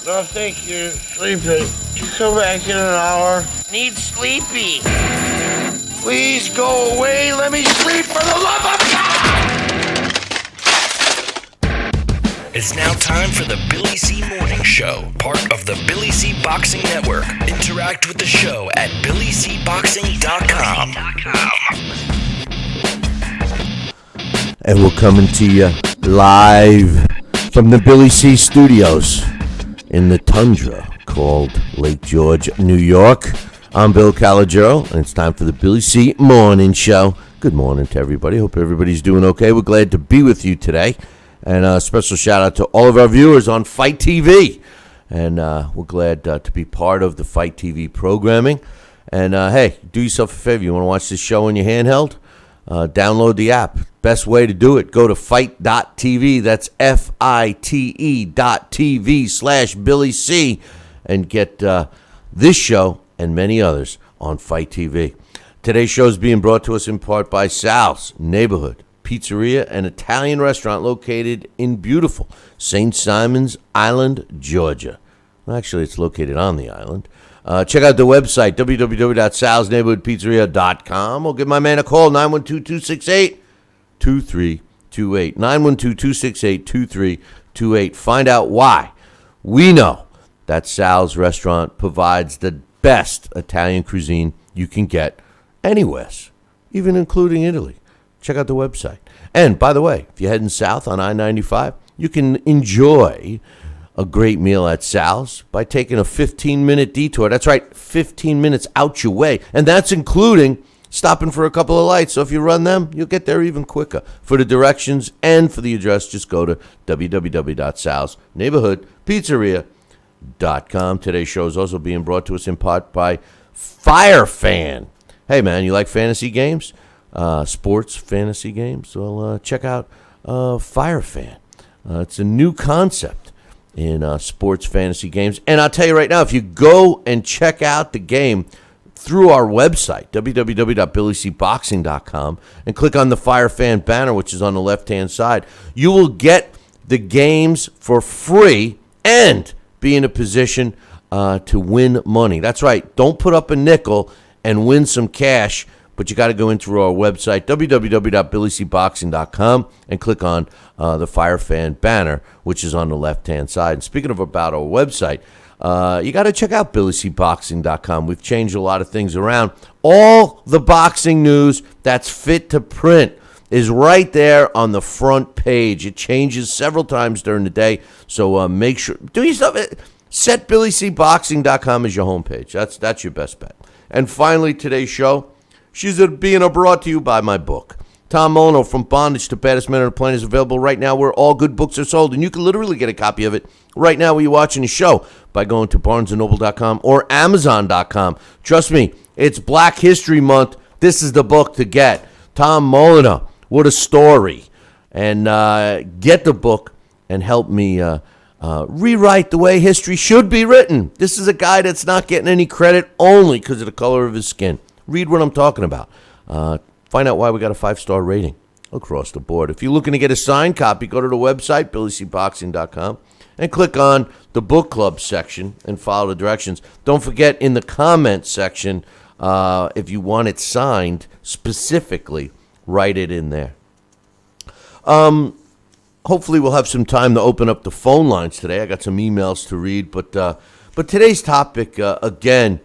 No, thank you. Sleepy. Can you come back in an hour? Need sleepy. Please go away. Let me sleep for the love of God! It's now time for the Billy C. Morning Show, part of the Billy C. Boxing Network. Interact with the show at BillyCBoxing.com. And we're coming to you live from the Billy C. Studios in the tundra called Lake George, New York. I'm Bill Calogero, and it's time for the Billy C. Morning Show. Good morning to everybody. Hope everybody's doing okay. We're glad to be with you today. And a special shout out to all of our viewers on Fight TV. And we're glad to be part of the Fight TV programming. And hey, do yourself a favor. You want to watch this show on your handheld? Download the app. Best way to do it, go to fight.tv. That's FITE.TV/Billy C. And get this show and many others on Fight TV. Today's show is being brought to us in part by Sal's Neighborhood Pizzeria, an Italian restaurant located in beautiful St. Simon's Island, Georgia. Well, actually, it's located on the island. Check out the website, www.salsneighborhoodpizzeria.com, or give my man a call, 912-268-2328. 912-268-2328. Find out why. We know that Sal's restaurant provides the best Italian cuisine you can get anywhere, even including Italy. Check out the website. And, by the way, if you're heading south on I-95, you can enjoy a great meal at Sal's by taking a 15-minute detour. That's right, 15 minutes out your way. And that's including stopping for a couple of lights. So if you run them, you'll get there even quicker. For the directions and for the address, just go to www.salsneighborhoodpizzeria.com. Today's show is also being brought to us in part by FireFan. Hey, man, you like fantasy games? Sports fantasy games? Well, check out FireFan. It's a new concept in sports fantasy games. And I'll tell you right now, if you go and check out the game through our website, www.billycboxing.com, and click on the FireFan banner, which is on the left-hand side, you will get the games for free and be in a position to win money. That's right. Don't put up a nickel and win some cash. But you got to go in through our website, www.billycboxing.com, and click on the FireFan banner, which is on the left-hand side. And speaking of about our website, you got to check out billycboxing.com. We've changed a lot of things around. All the boxing news that's fit to print is right there on the front page. It changes several times during the day, so make sure. Do yourself. Set billycboxing.com as your homepage. That's your best bet. And finally, today's show. She's being brought to you by my book. Tom Molyneux, From Bondage to Baddest Man on the Planet, is available right now where all good books are sold. And you can literally get a copy of it right now while you're watching the show by going to barnesandnoble.com or amazon.com. Trust me, it's Black History Month. This is the book to get. Tom Molyneux, what a story. And get the book and help me rewrite the way history should be written. This is a guy that's not getting any credit only because of the color of his skin. Read what I'm talking about. Find out why we got a 5-star rating across the board. If you're looking to get a signed copy, go to the website, billycboxing.com, and click on the book club section and follow the directions. Don't forget in the comments section, if you want it signed specifically, write it in there. Hopefully we'll have some time to open up the phone lines today. I got some emails to read, but today's topic, again,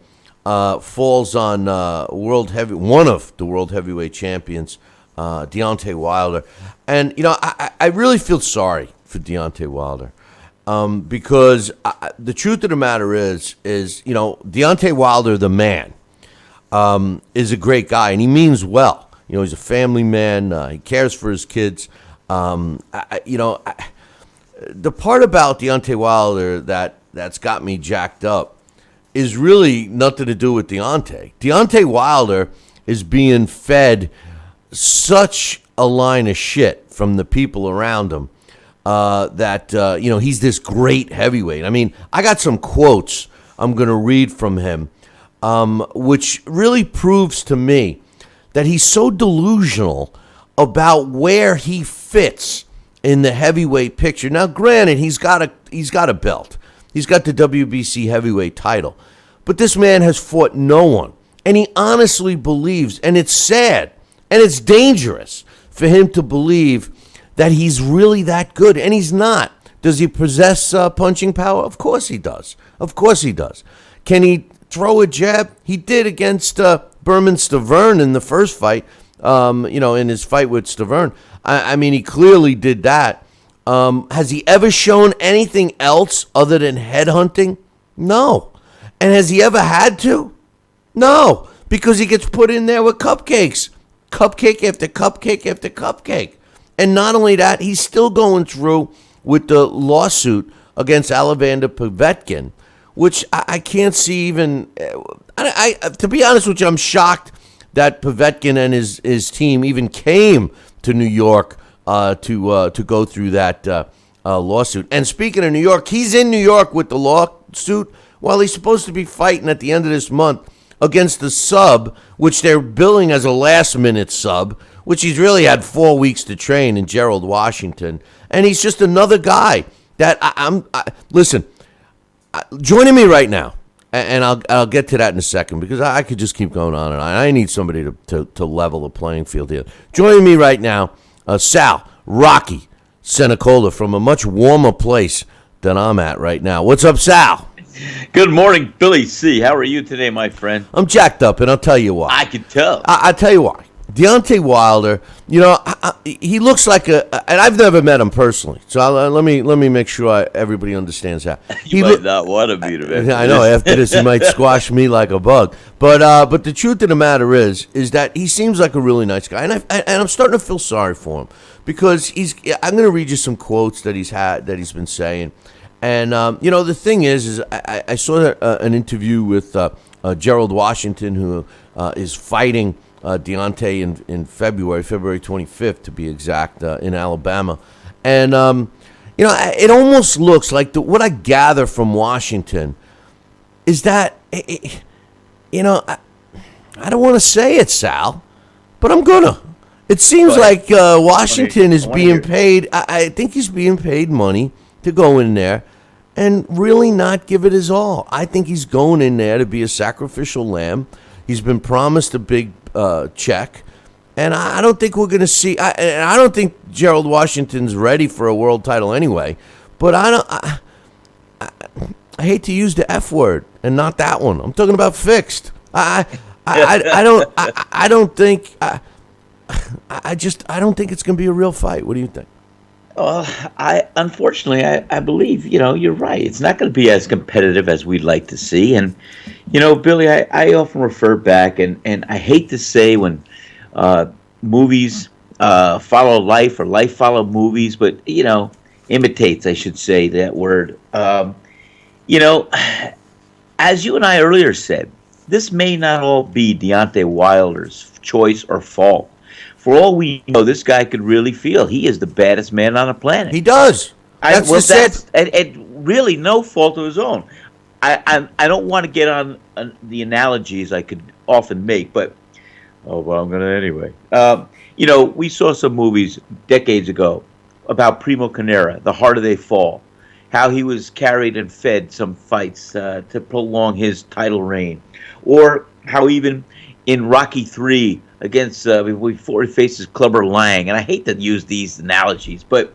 falls on one of the world heavyweight champions, Deontay Wilder. And, you know, I really feel sorry for Deontay Wilder because the truth of the matter is, you know, Deontay Wilder, the man, is a great guy, and he means well. You know, he's a family man. He cares for his kids. The part about Deontay Wilder that's got me jacked up is really nothing to do with Deontay. Deontay Wilder is being fed such a line of shit from the people around him that he's this great heavyweight. I mean, I got some quotes I'm going to read from him, which really proves to me that he's so delusional about where he fits in the heavyweight picture. Now, granted, he's got a belt. He's got the WBC heavyweight title. But this man has fought no one. And he honestly believes, and it's sad, and it's dangerous for him to believe that he's really that good. And he's not. Does he possess punching power? Of course he does. Of course he does. Can he throw a jab? He did against Berman Stavern in the first fight, in his fight with Stavern. I mean, he clearly did that. Has he ever shown anything else other than headhunting? No. And has he ever had to? No, because he gets put in there with cupcakes. Cupcake after cupcake after cupcake. And not only that, he's still going through with the lawsuit against Alexander Povetkin, which I can't see even. To be honest with you, I'm shocked that Povetkin and his team even came to New York to go through that lawsuit. And speaking of New York, he's in New York with the lawsuit while he's supposed to be fighting at the end of this month against the sub, which they're billing as a last-minute sub, which he's really had 4 weeks to train in Gerald Washington. And he's just another guy that listen, joining me right now, and I'll get to that in a second because I could just keep going on and on. I need somebody to level the playing field here. Joining me right now, Sal Rocky Senecola from a much warmer place than I'm at right now. What's up, Sal? Good morning, Billy C. How are you today, my friend? I'm jacked up, and I'll tell you why. I can tell. I'll tell you why. Deontay Wilder, he looks like and I've never met him personally, so let me make sure everybody understands that. You might not want to meet him. I know. After this, he might squash me like a bug. But the truth of the matter is that he seems like a really nice guy, and I'm starting to feel sorry for him because I'm going to read you some quotes that he's been saying. And, the thing is I saw an interview with Gerald Washington, who is fighting Deontay in February 25th, to be exact, in Alabama. And, it almost looks like what I gather from Washington is that, I don't want to say it, Sal, but I'm going to. It seems like Washington is being paid. I think he's being paid money to go in there and really not give it his all. I think he's going in there to be a sacrificial lamb. He's been promised a big check, and I don't think we're going to see. I don't think Gerald Washington's ready for a world title anyway. But I hate to use the F word, and not that one. I'm talking about fixed. I don't think. I don't think it's going to be a real fight. What do you think? Unfortunately, I believe, you're right. It's not going to be as competitive as we'd like to see. And, Billy, I often refer back, and I hate to say when movies follow life or life follow movies, but, imitates, I should say that word. As you and I earlier said, this may not all be Deontay Wilder's choice or fault. For all we know, this guy could really feel he is the baddest man on the planet. He does. That's really no fault of his own. I don't want to get on the analogies I could often make, but I'm going to anyway. We saw some movies decades ago about Primo Carnera, The Harder They Fall, how he was carried and fed some fights to prolong his title reign, or how even in Rocky III against before he faces Clubber Lang, and I hate to use these analogies, but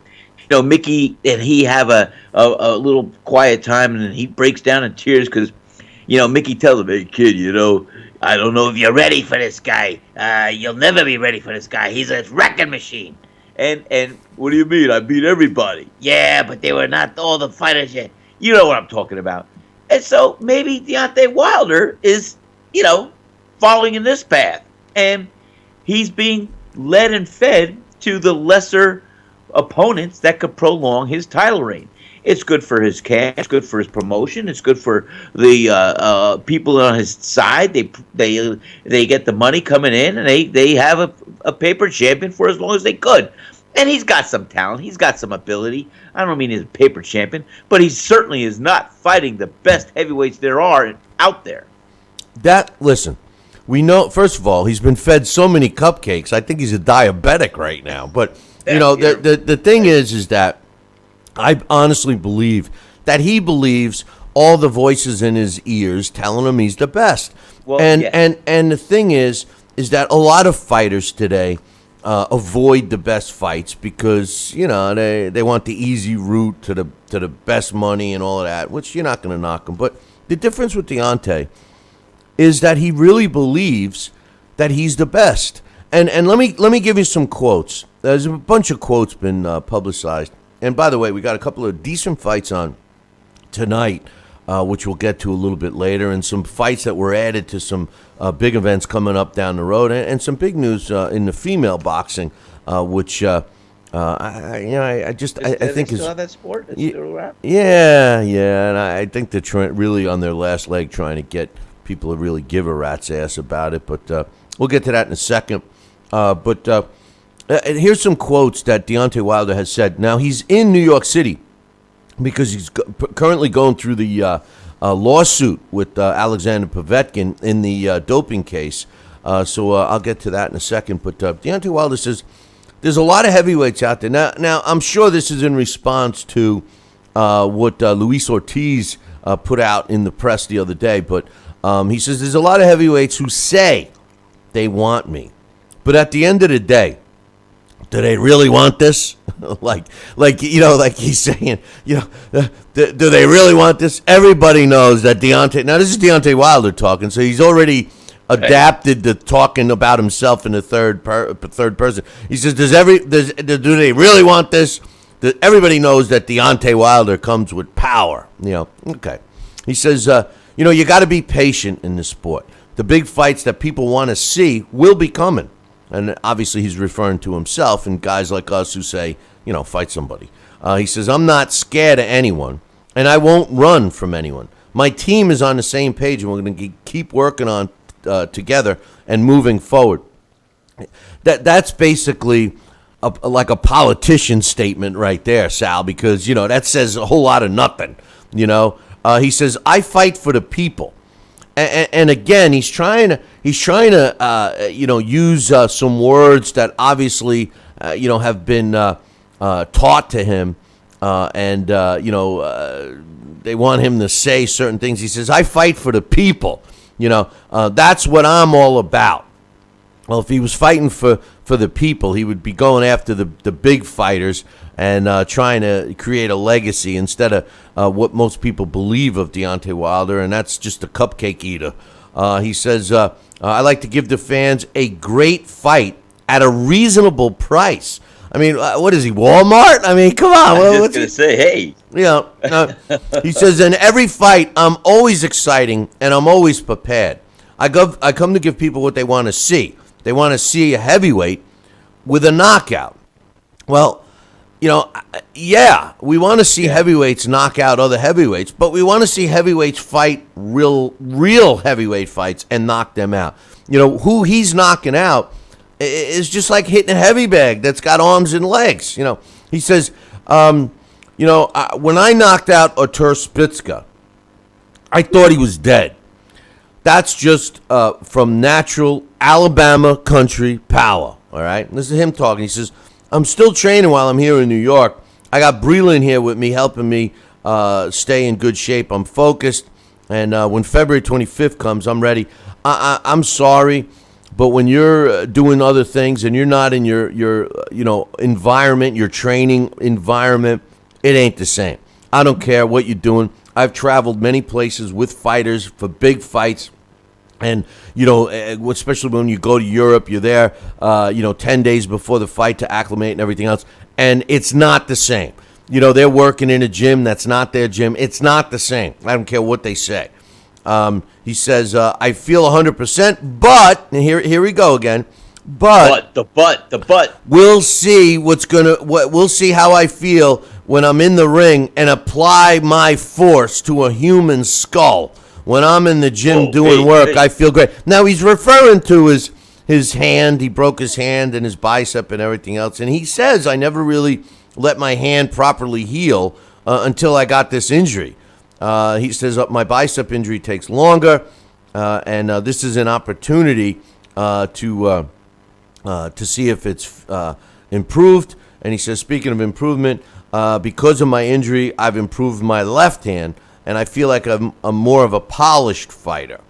Mickey and he have a little quiet time, and then he breaks down in tears because Mickey tells him, "Hey kid, I don't know if you're ready for this guy. You'll never be ready for this guy. He's a wrecking machine." And what do you mean? I beat everybody. Yeah, but they were not all the fighters yet. You know what I'm talking about. And so maybe Deontay Wilder is following in this path, and he's being led and fed to the lesser opponents that could prolong his title reign. It's good for his cash, it's good for his promotion, it's good for the people on his side. They get the money coming in, and they have a paper champion for as long as they could. And he's got some talent, he's got some ability. I don't mean he's a paper champion, but he certainly is not fighting the best heavyweights there are out there. Listen, we know, first of all, he's been fed so many cupcakes. I think he's a diabetic right now. But, the thing is that I honestly believe that he believes all the voices in his ears telling him he's the best. Well, and yeah. and the thing is that a lot of fighters today avoid the best fights because they want the easy route to the best money and all of that, which you're not going to knock him. But the difference with Deontay is that he really believes that he's the best. And let me give you some quotes. There's a bunch of quotes been publicized. And by the way, we got a couple of decent fights on tonight, which we'll get to a little bit later, and some fights that were added to some big events coming up down the road, and some big news in the female boxing, which I think is still have that sport. It's still a wrap. yeah, and I think they're really on their last leg trying to get people to really give a rat's ass about it. But we'll get to that in a second. But here's some quotes that Deontay Wilder has said. Now, he's in New York City because he's currently going through the lawsuit with Alexander Povetkin in the doping case. So I'll get to that in a second. But Deontay Wilder says there's a lot of heavyweights out there. Now I'm sure this is in response to what Luis Ortiz put out in the press the other day. But he says there's a lot of heavyweights who say they want me. But at the end of the day, do they really want this? like he's saying, do they really want this? Everybody knows that Deontay. Now this is Deontay Wilder talking, so he's already adapted to talking about himself in the third person. He says, do they really want this? Everybody knows that Deontay Wilder comes with power. Okay. He says, you got to be patient in this sport. The big fights that people want to see will be coming. And obviously he's referring to himself and guys like us who say, fight somebody. He says, I'm not scared of anyone, and I won't run from anyone. My team is on the same page, and we're going to keep working on together and moving forward. That's basically like a politician statement right there, Sal, because, that says a whole lot of nothing. He says, I fight for the people. And again, he's trying to use some words that obviously have been taught to him, and they want him to say certain things. He says, "I fight for the people." That's what I'm all about. Well, if he was fighting for the people, he would be going after the big fighters and trying to create a legacy instead of what most people believe of Deontay Wilder, and that's just a cupcake eater. He says, I like to give the fans a great fight at a reasonable price. I mean, what is he, Walmart? I mean, come on. I was just going to say, hey. He says, in every fight, I'm always exciting, and I'm always prepared. I come to give people what they want to see. They want to see a heavyweight with a knockout. Well, we want to see heavyweights knock out other heavyweights, but we want to see heavyweights fight real heavyweight fights and knock them out. Who he's knocking out is just like hitting a heavy bag that's got arms and legs. He says, when I knocked out Artur Spitska, I thought he was dead. That's just from natural Alabama country power, all right? This is him talking. He says, I'm still training while I'm here in New York. I got Breland here with me, helping me stay in good shape. I'm focused, and when February 25th comes, I'm ready. I'm sorry, but when you're doing other things and you're not in your environment, your training environment, it ain't the same. I don't care what you're doing. I've traveled many places with fighters for big fights. And, especially when you go to Europe, you're there, 10 days before the fight to acclimate and everything else. And it's not the same. They're working in a gym. That's not their gym. It's not the same. I don't care what they say. He says, I feel 100%, but, and here we go again. But the butt. We'll see we'll see how I feel when I'm in the ring and apply my force to a human skull. When I'm in the gym doing work, I feel great. Now, he's referring to his hand. He broke his hand and his bicep and everything else. And he says, I never really let my hand properly heal until I got this injury. He says, my bicep injury takes longer, and this is an opportunity to see if it's improved. And he says, speaking of improvement, Because of my injury, I've improved my left hand, and I feel like I'm more of a polished fighter.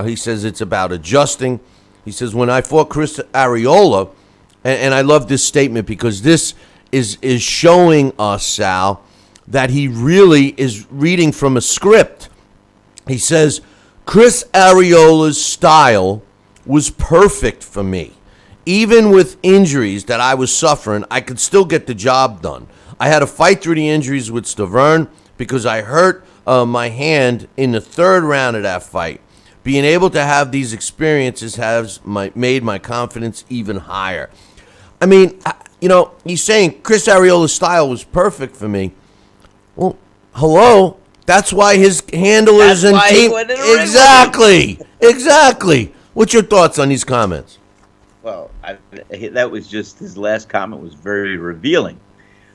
He says it's about adjusting. He says, when I fought Chris Arreola, and I love this statement because this is showing us, Sal, that he really is reading from a script. He says, Chris Arreola's style was perfect for me. Even with injuries that I was suffering, I could still get the job done. I had to fight through the injuries with Stavern because I hurt my hand in the third round of that fight. Being able to have these experiences has made my confidence even higher. I mean, he's saying Chris Arreola's style was perfect for me. Well, hello. That's why his handlers and team. Exactly. What's your thoughts on these comments? Well, that was just his last comment was very revealing.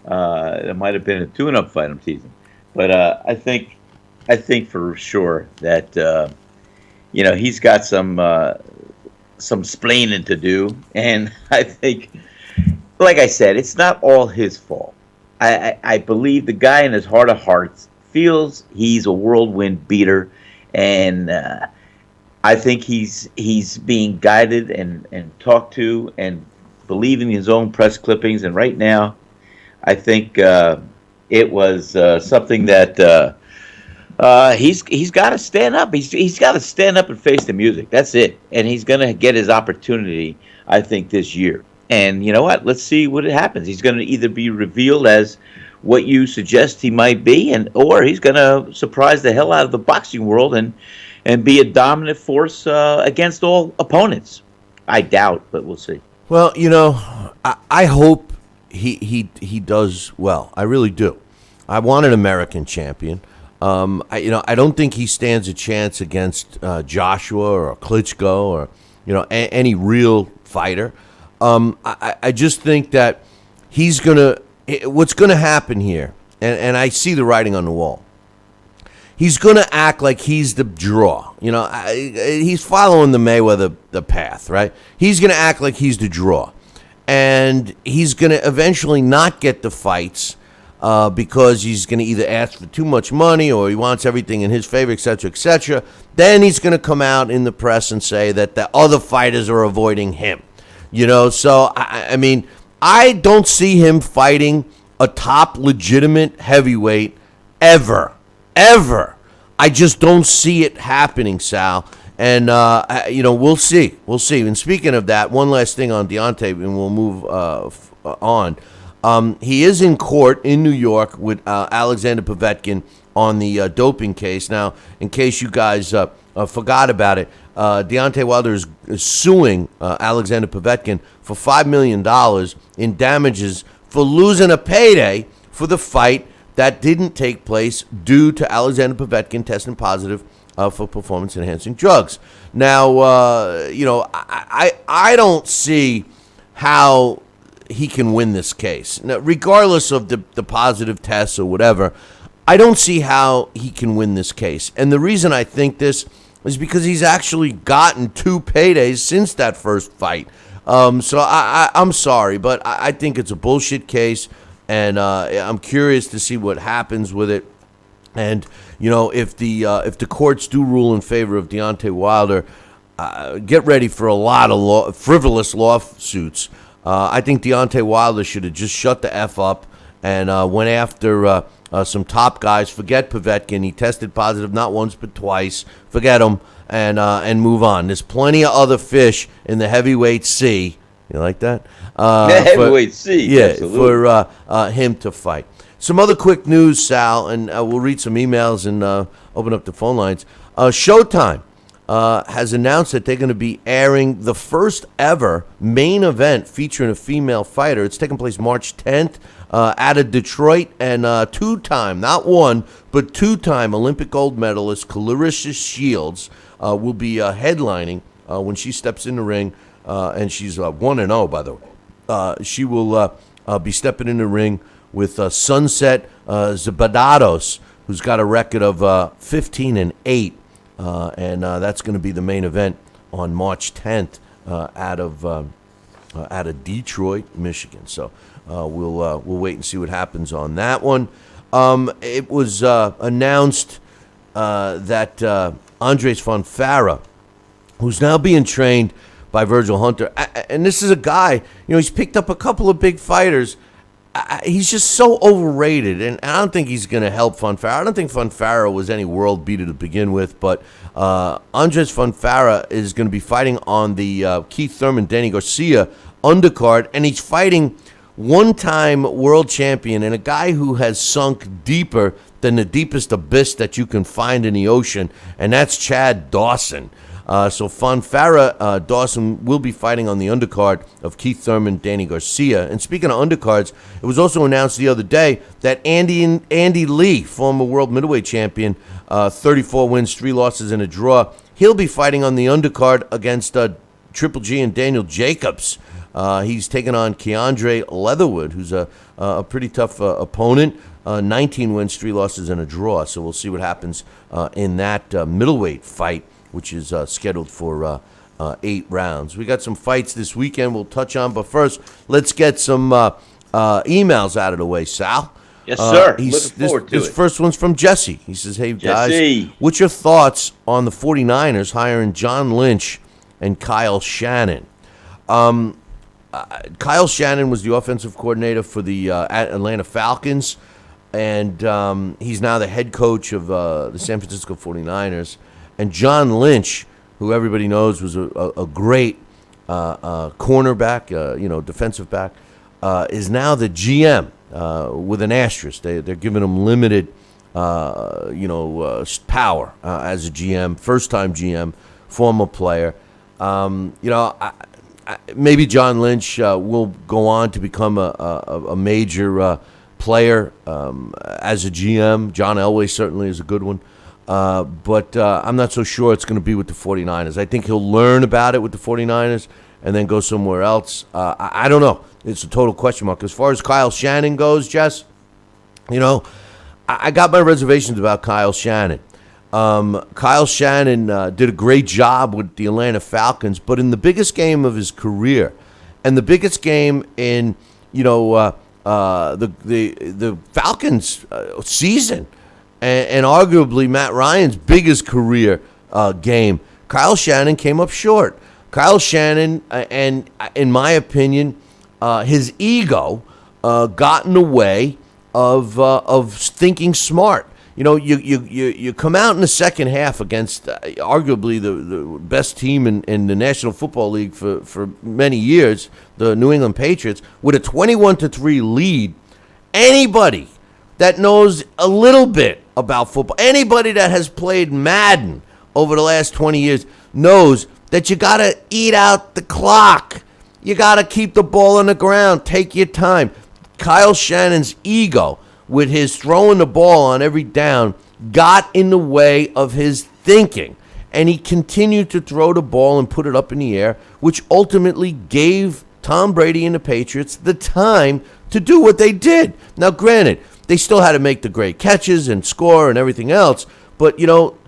It might have been a tune-up fight. I'm teasing, but I think for sure that he's got some splaining to do, and I think, like I said, it's not all his fault. I believe the guy in his heart of hearts feels he's a whirlwind beater, and I think he's being guided and talked to and believing his own press clippings. And right now, I think it was something that he's got to stand up. He's got to stand up and face the music. That's it. And he's going to get his opportunity, I think, this year. And you know what? Let's see what happens. He's going to either be revealed as what you suggest he might be, or he's going to surprise the hell out of the boxing world and be a dominant force against all opponents. I doubt, but we'll see. Well, I hope he does well. I really do. I want an American champion. I don't think he stands a chance against Joshua or Klitschko or any real fighter. I just think that what's gonna happen here, and I see the writing on the wall. He's gonna act like he's the draw. He's following the Mayweather the path, right? He's gonna act like he's the draw, and he's gonna eventually not get the fights because he's gonna either ask for too much money or he wants everything in his favor, etc., etc. Then he's gonna come out in the press and say that the other fighters are avoiding him. So I mean, I don't see him fighting a top legitimate heavyweight ever. I just don't see it happening, Sal. And we'll see. And speaking of that, one last thing on Deontay, and we'll move on. He is in court in New York with Alexander Povetkin on the doping case. Now, in case you guys forgot about it, Deontay Wilder is suing Alexander Povetkin for $5 million in damages for losing a payday for the fight that didn't take place due to Alexander Povetkin testing positive for performance-enhancing drugs. Now, I don't see how he can win this case. Now, regardless of the positive tests or whatever, I don't see how he can win this case. And the reason I think this is because he's actually gotten 2 paydays since that first fight. So I'm sorry, but I think it's a bullshit case, and I'm curious to see what happens with it. And if the courts do rule in favor of Deontay Wilder, get ready for a lot of frivolous lawsuits. I think Deontay Wilder should have just shut the F up and went after some top guys. Forget Povetkin. He tested positive not once but twice. Forget him and move on. There's plenty of other fish in the heavyweight sea. You like that? Heavyweight sea. Yeah, absolutely. For him to fight. Some other quick news, Sal, and we'll read some emails and open up the phone lines. Showtime has announced that they're going to be airing the first ever main event featuring a female fighter. It's taking place March 10th out of Detroit, and two-time, not one, but two-time Olympic gold medalist Clarissa Shields will be headlining when she steps in the ring, and she's 1-0, by the way. She will be stepping in the ring with Sunset Zabadados, who's got a record of 15-8. And that's going to be the main event on March 10th out of Detroit, Michigan. So we'll wait and see what happens on that one. It was announced that Andres Fonfara, who's now being trained by Virgil Hunter, and this is a guy, he's picked up a couple of big fighters. He's just so overrated, and I don't think he's going to help Fonfara. I don't think Fonfara was any world beater to begin with, but Andres Fonfara is going to be fighting on the Keith Thurman, Danny Garcia undercard, and he's fighting one-time world champion and a guy who has sunk deeper than the deepest abyss that you can find in the ocean, and that's Chad Dawson. So Fonfara Dawson will be fighting on the undercard of Keith Thurman, Danny Garcia. And speaking of undercards, it was also announced the other day that Andy Lee, former world middleweight champion, 34 wins, 3 losses, and a draw, he'll be fighting on the undercard against Triple G and Daniel Jacobs. He's taking on Keandre Leatherwood, who's a pretty tough opponent. 19 wins, 3 losses, and a draw. So we'll see what happens in that middleweight fight, which is scheduled for 8 rounds. We got some fights this weekend we'll touch on, but first, let's get some emails out of the way, Sal. Yes, sir. Looking forward to this it. first one's from Jesse. He says, hey, guys, Jesse. what's your thoughts on the 49ers hiring John Lynch and Kyle Shannon? Kyle Shannon was the offensive coordinator for the Atlanta Falcons, and he's now the head coach of the San Francisco 49ers. And John Lynch, who everybody knows was a great cornerback, defensive back, is now the GM with an asterisk. They're giving him limited, power as a GM, first-time GM, former player. Maybe John Lynch will go on to become a major player as a GM. John Elway certainly is a good one. But I'm not so sure it's going to be with the 49ers. I think he'll learn about it with the 49ers and then go somewhere else. I don't know. It's a total question mark. As far as Kyle Shannon goes, Jess, I got my reservations about Kyle Shannon. Kyle Shannon did a great job with the Atlanta Falcons, but in the biggest game of his career and the biggest game in, the Falcons season, and arguably Matt Ryan's biggest career game, Kyle Shannon came up short. Kyle Shannon, and in my opinion, his ego got in the way of thinking smart. You come out in the second half against arguably the best team in the National Football League for many years, the New England Patriots, with a 21-3 lead. Anybody that knows a little bit about football, anybody that has played Madden over the last 20 years knows that you got to eat out the clock. You got to keep the ball on the ground. Take your time. Kyle Shannon's ego with his throwing the ball on every down got in the way of his thinking. And he continued to throw the ball and put it up in the air, which ultimately gave Tom Brady and the Patriots the time to do what they did. Now, granted, they still had to make the great catches and score and everything else. But,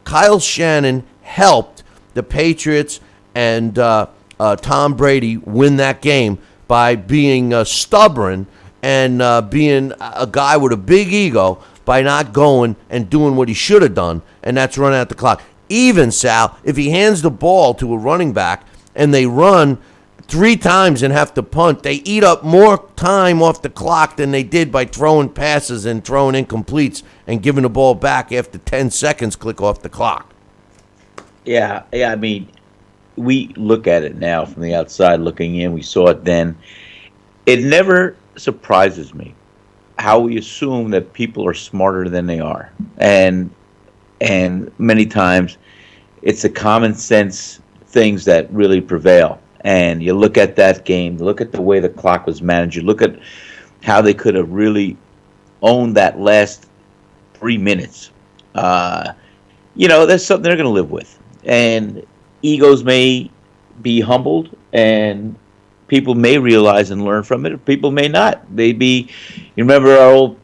Kyle Shannon helped the Patriots and Tom Brady win that game by being stubborn and being a guy with a big ego by not going and doing what he should have done, and that's run out the clock. Even, Sal, if he hands the ball to a running back and they run 3 times and have to punt, they eat up more time off the clock than they did by throwing passes and throwing incompletes and giving the ball back after 10 seconds click off the clock. Yeah, I mean, we look at it now from the outside looking in. We saw it then. It never surprises me how we assume that people are smarter than they are, and many times it's the common sense things that really prevail. And you look at that game, look at the way the clock was managed, you look at how they could have really owned that last 3 minutes. That's something they're going to live with, and egos may be humbled, and people may realize and learn from it. People may not. You remember our old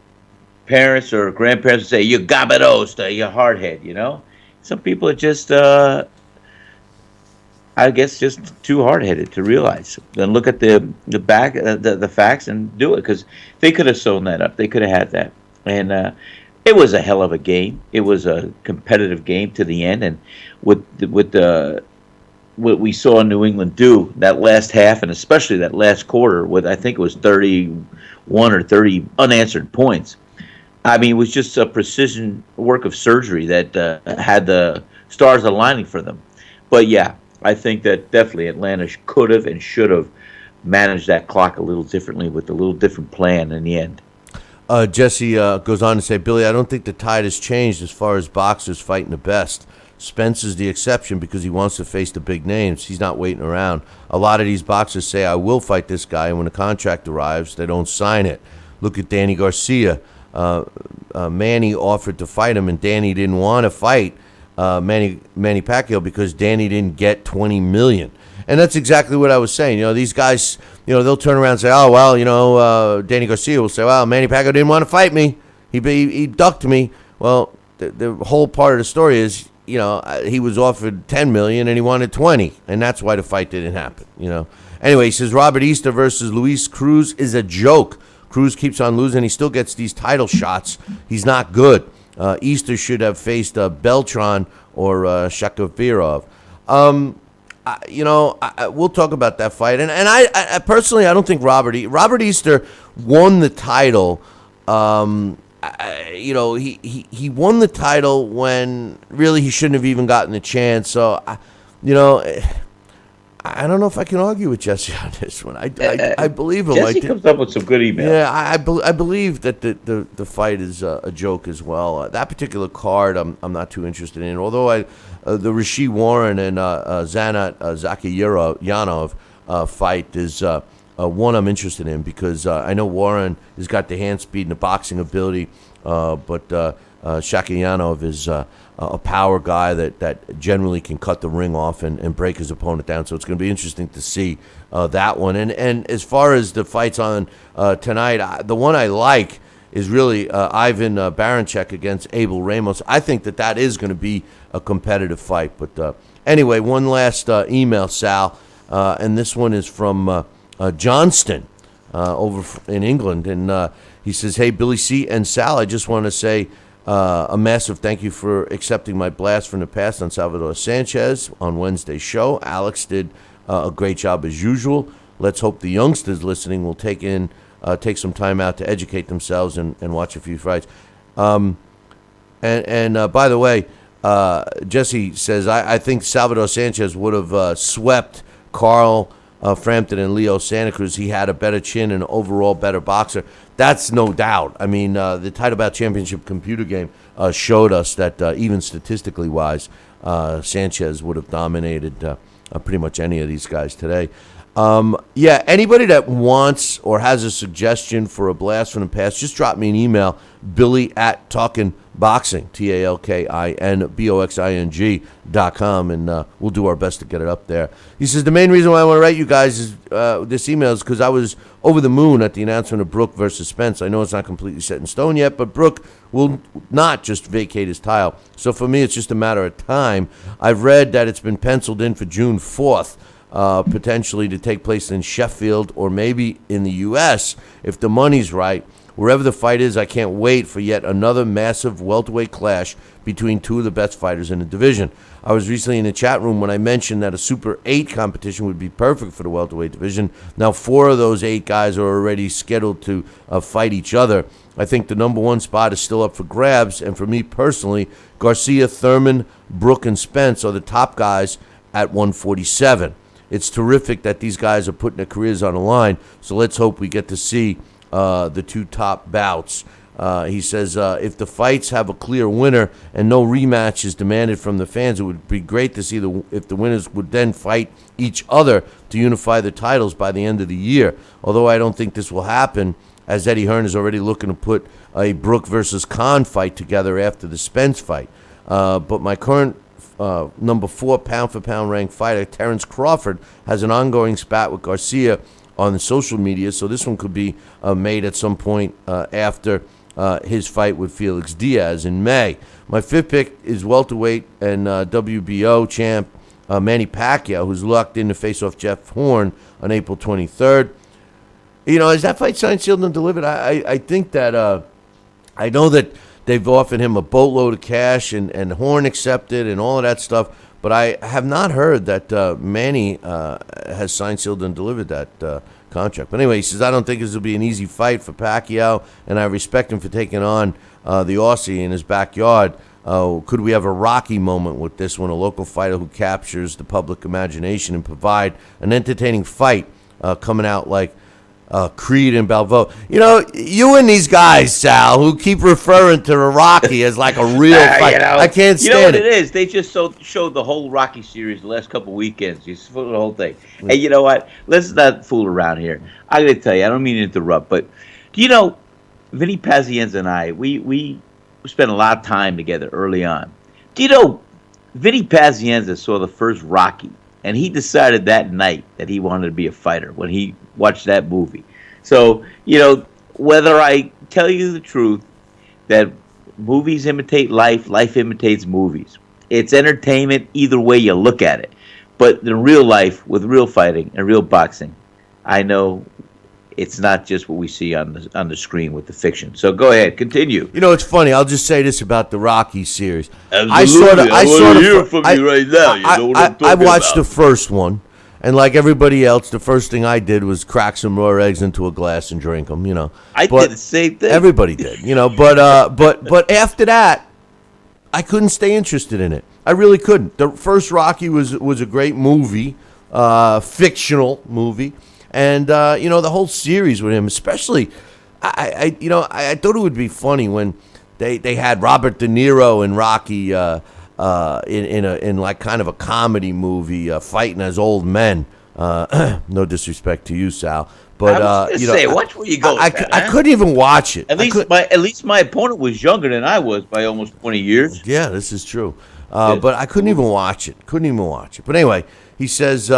parents or grandparents would say, "You gabados, you hardhead." Some people are just, I I guess just too hard headed to realize. Then look at the facts and do it, because they could have sewn that up. They could have had that, and it was a hell of a game. It was a competitive game to the end, and with what we saw New England do that last half, and especially that last quarter, with I think it was 31 or 30 unanswered points. I mean, it was just a precision work of surgery that had the stars aligning for them. But yeah, I think that definitely Atlanta could have and should have managed that clock a little differently with a little different plan in the end. Jesse goes on to say, Billy, I don't think the tide has changed as far as boxers fighting the best. Spence is the exception because he wants to face the big names. He's not waiting around. A lot of these boxers say, I will fight this guy, and when the contract arrives, they don't sign it. Look at Danny Garcia. Manny offered to fight him, and Danny didn't want to fight Manny Pacquiao because Danny didn't get $20 million. And that's exactly what I was saying. These guys, they'll turn around and say, oh, well, Danny Garcia will say, well, Manny Pacquiao didn't want to fight me. He ducked me. Well, the whole part of the story is, he was offered $10 million and he wanted 20, and that's why the fight didn't happen. Anyway, he says Robert Easter versus Luis Cruz is a joke. Cruz keeps on losing. He still gets these title shots. He's not good. Easter should have faced Beltran or Shakarov. We'll talk about that fight. And I personally, I don't think Robert Easter won the title. He won the title when really he shouldn't have even gotten the chance. So, I don't know if I can argue with Jesse on this one. I believe him. Jesse comes up with some good emails. Yeah, I believe that the fight is a joke as well. That particular card, I'm not too interested in. Although the Rishi Warren and Zanat Zakiryanov fight is one I'm interested in because I know Warren has got the hand speed and the boxing ability, but Zakiryanov is a power guy that generally can cut the ring off and break his opponent down. So it's going to be interesting to see that one. And as far as the fights on tonight, the one I like is really Ivan Baranchyk against Abel Ramos. I think that is going to be a competitive fight. But anyway, one last email, Sal, and this one is from Johnston over in England. And he says, hey, Billy C. and Sal, I just want to say a massive thank you for accepting my blast from the past on Salvador Sanchez on Wednesday's show. Alex did a great job as usual. Let's hope the youngsters listening will take some time out to educate themselves and watch a few fights. And by the way, Jesse says, I think Salvador Sanchez would have swept Carl Frampton and Leo Santa Cruz. He had a better chin and overall better boxer. That's no doubt. I mean, the Title Bout Championship computer game showed us that even statistically wise, Sanchez would have dominated pretty much any of these guys today. Anybody that wants or has a suggestion for a blast from the past, just drop me an email, Billy@TalkinBoxing, TalkinBoxing.com, and we'll do our best to get it up there. He says, the main reason why I want to write you guys is this email is because I was over the moon at the announcement of Brook versus Spence. I know it's not completely set in stone yet, but Brook will not just vacate his title. So for me, it's just a matter of time. I've read that it's been penciled in for June 4th. Potentially to take place in Sheffield or maybe in the U.S. if the money's right. Wherever the fight is, I can't wait for yet another massive welterweight clash between two of the best fighters in the division. I was recently in the chat room when I mentioned that a Super 8 competition would be perfect for the welterweight division. Now 4 of those 8 guys are already scheduled to fight each other. I think the number 1 spot is still up for grabs, and for me personally, Garcia, Thurman, Brook, and Spence are the top guys at 147. It's terrific that these guys are putting their careers on the line, so let's hope we get to see the 2 top bouts. He says, if the fights have a clear winner and no rematch is demanded from the fans, it would be great to see if the winners would then fight each other to unify the titles by the end of the year. Although I don't think this will happen, as Eddie Hearn is already looking to put a Brook versus Khan fight together after the Spence fight. But my current number 4 pound-for-pound ranked fighter, Terrence Crawford, has an ongoing spat with Garcia on the social media, so this one could be made at some point after his fight with Felix Diaz in May. My 5th pick is welterweight and WBO champ Manny Pacquiao, who's locked in to face off Jeff Horn on April 23rd. Is that fight signed, sealed, and delivered? I think that I know that they've offered him a boatload of cash and Horn accepted and all of that stuff, but I have not heard that Manny has signed, sealed, and delivered that contract. But anyway, he says, I don't think this will be an easy fight for Pacquiao, and I respect him for taking on the Aussie in his backyard. Could we have a Rocky moment with this one, a local fighter who captures the public imagination and provide an entertaining fight coming out like Creed and Balboa? You and these guys, Sal, who keep referring to Rocky as like a real fight. I can't stand it. You know what it is? They just showed the whole Rocky series the last couple weekends. You saw the whole thing. Hey, you know what? Let's not fool around here. I got to tell you, I don't mean to interrupt, but do you know, Vinny Pazienza and I, we spent a lot of time together early on. Do you know, Vinny Pazienza saw the first Rocky, and he decided that night that he wanted to be a fighter when he watched that movie. So, whether I tell you the truth that movies imitate life, life imitates movies. It's entertainment either way you look at it. But in real life, with real fighting and real boxing, I know it's not just what we see on the screen with the fiction. So go ahead, continue. It's funny. I'll just say this about the Rocky series. Absolutely. I want to hear from you right now. You know what I'm talking I watched about. the first one, and like everybody else, the first thing I did was crack some raw eggs into a glass and drink them. I did the same thing. Everybody did. But after that, I couldn't stay interested in it. I really couldn't. The first Rocky was a great movie, fictional movie. And the whole series with him, especially, I thought it would be funny when they had Robert De Niro and Rocky in like kind of a comedy movie, fighting as old men. No disrespect to you, Sal, but I was say, watch where you go. I couldn't even watch it. At least my opponent was younger than I was by almost 20 years. Yeah, this is true. But I couldn't even watch it. But anyway, he says.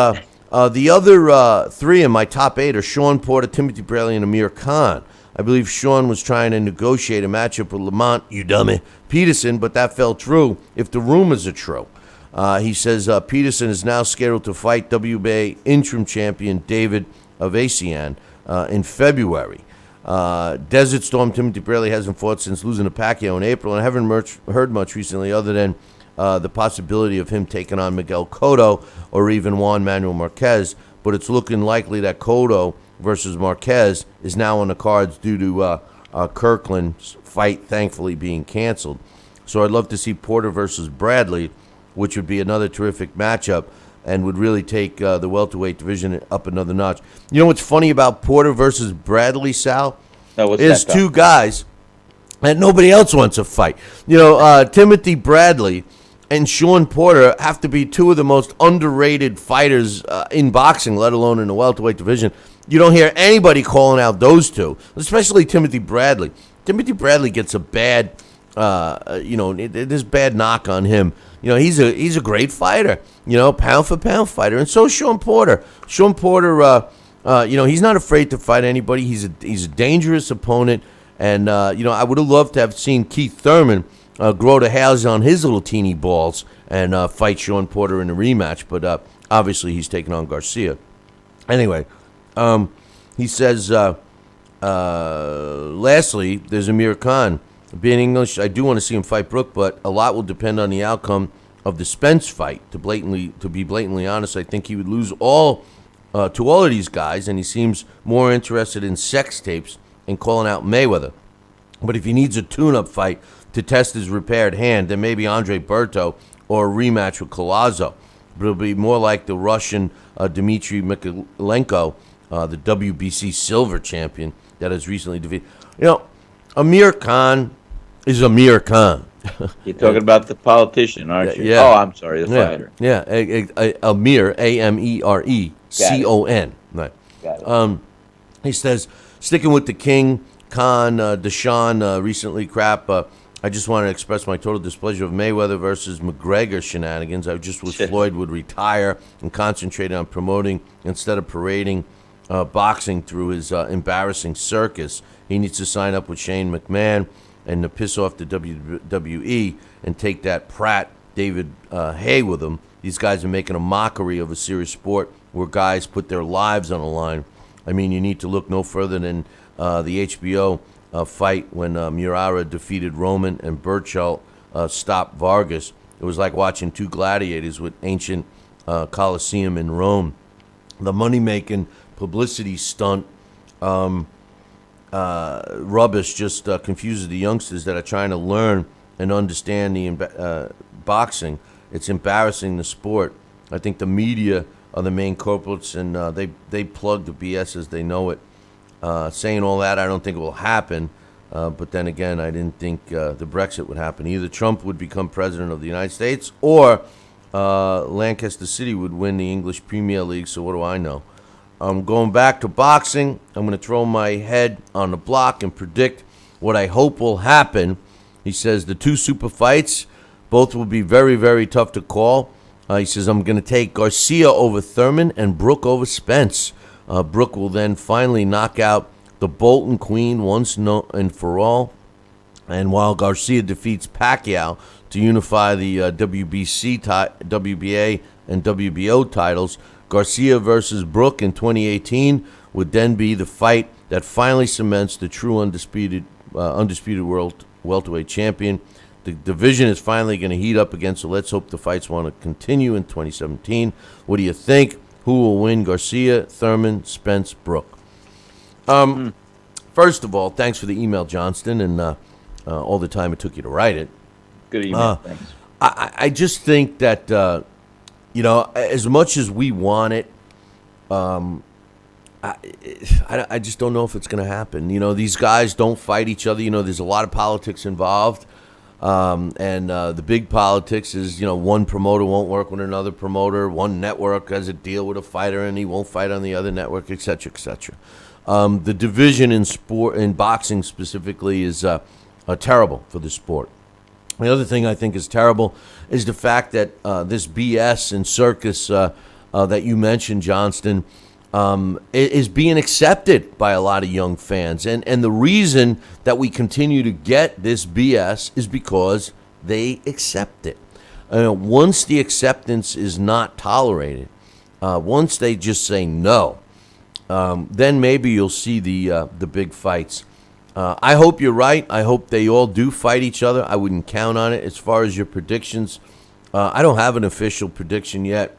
The other three in my top 8 are Sean Porter, Timothy Bradley, and Amir Khan. I believe Sean was trying to negotiate a matchup with Lamont, you dummy, Peterson, but that fell through if the rumors are true. He says Peterson is now scheduled to fight WBA interim champion David Avassian in February. Desert Storm Timothy Bradley hasn't fought since losing to Pacquiao in April, and I haven't heard much recently other than the possibility of him taking on Miguel Cotto or even Juan Manuel Marquez, but it's looking likely that Cotto versus Marquez is now on the cards due to Kirkland's fight thankfully being canceled. So I'd love to see Porter versus Bradley, which would be another terrific matchup and would really take the welterweight division up another notch. You know what's funny about Porter versus Bradley, Sal? Is two guys and nobody else wants to fight. Timothy Bradley and Sean Porter have to be two of the most underrated fighters in boxing, let alone in the welterweight division. You don't hear anybody calling out those two, especially Timothy Bradley. Timothy Bradley gets a bad, there's bad knock on him. He's a great fighter, pound for pound fighter, and so is Sean Porter. Sean Porter, he's not afraid to fight anybody. He's a dangerous opponent, and I would have loved to have seen Keith Thurman grow the hairs on his little teeny balls and fight Sean Porter in a rematch, but obviously he's taking on Garcia. Anyway, he says, lastly, there's Amir Khan. Being English, I do want to see him fight Brook, but a lot will depend on the outcome of the Spence fight. To be blatantly honest, I think he would lose to all of these guys, and he seems more interested in sex tapes and calling out Mayweather. But if he needs a tune-up fight to test his repaired hand, then maybe Andre Berto or a rematch with Collazo. But it'll be more like the Russian Dmitry Mikalenko, the WBC silver champion that has recently defeated. Amir Khan is Amir Khan. You're talking about the politician, aren't you? Yeah. Oh, I'm sorry, the fighter. Yeah, Amir, Amerrecon. Right. Got it. He says, sticking with the King, Khan, Deshaun, recently crap. I just want to express my total displeasure of Mayweather versus McGregor shenanigans. I just wish Floyd would retire and concentrate on promoting instead of parading boxing through his embarrassing circus. He needs to sign up with Shane McMahon and to piss off the WWE and take that Pratt David Hay with him these guys are making a mockery of a serious sport where guys put their lives on the line. I mean, you need to look no further than the HBO fight when Murara defeated Roman and Burchell stopped Vargas. It was like watching two gladiators with ancient Colosseum in Rome. The money-making publicity stunt rubbish just confuses the youngsters that are trying to learn and understand the boxing. It's embarrassing the sport. I think the media are the main culprits, and they plug the BS as they know it. Saying all that, I don't think it will happen. But then again, I didn't think the Brexit would happen. Either Trump would become president of the United States, or Lancaster City would win the English Premier League. So what do I know? Going back to boxing, I'm going to throw my head on the block and predict what I hope will happen. He says the two super fights, both will be very, very tough to call. He says I'm going to take Garcia over Thurman and Brook over Spence. Brook will then finally knock out the Bolton Queen once and for all. And while Garcia defeats Pacquiao to unify the WBA and WBO titles, Garcia versus Brook in 2018 would then be the fight that finally cements the true undisputed world welterweight champion. The division is finally going to heat up again, so let's hope the fights want to continue in 2017. What do you think? Who will win? Garcia, Thurman, Spence, Brook? First of all, thanks for the email, Johnston, and all the time it took you to write it. Good email. Thanks. I just think that, as much as we want it, I just don't know if it's going to happen. These guys don't fight each other. There's a lot of politics involved. And the big politics is, one promoter won't work with another promoter. One network has a deal with a fighter and he won't fight on the other network, et cetera, et cetera. The division in boxing specifically is terrible for the sport. The other thing I think is terrible is the fact that this BS and circus that you mentioned, Johnston, is being accepted by a lot of young fans. And the reason that we continue to get this BS is because they accept it. Once the acceptance is not tolerated, once they just say no, then maybe you'll see the big fights. I hope you're right. I hope they all do fight each other. I wouldn't count on it. As far as your predictions, I don't have an official prediction yet.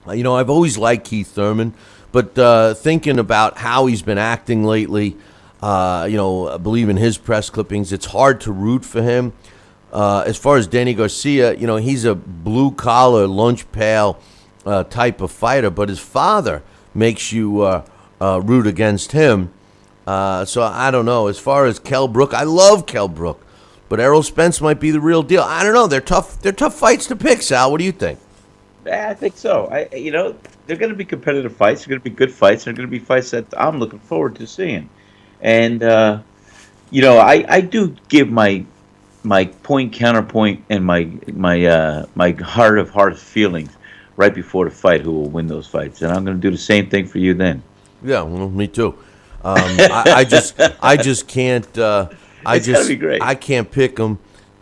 I've always liked Keith Thurman, but thinking about how he's been acting lately, I believe in his press clippings, it's hard to root for him. As far as Danny Garcia, he's a blue-collar, lunch pail type of fighter, but his father makes you root against him. So I don't know. As far as Kell Brook, I love Kell Brook, but Errol Spence might be the real deal. I don't know. They're tough fights to pick, Sal. What do you think? I think so. They're going to be competitive fights. They're going to be good fights. They're going to be fights that I'm looking forward to seeing. And I do give my point, counterpoint, and my heart of heart feelings right before the fight who will win those fights, and I'm going to do the same thing for you then. Yeah, well, me too. I just can't. It's gotta be great. I can't pick them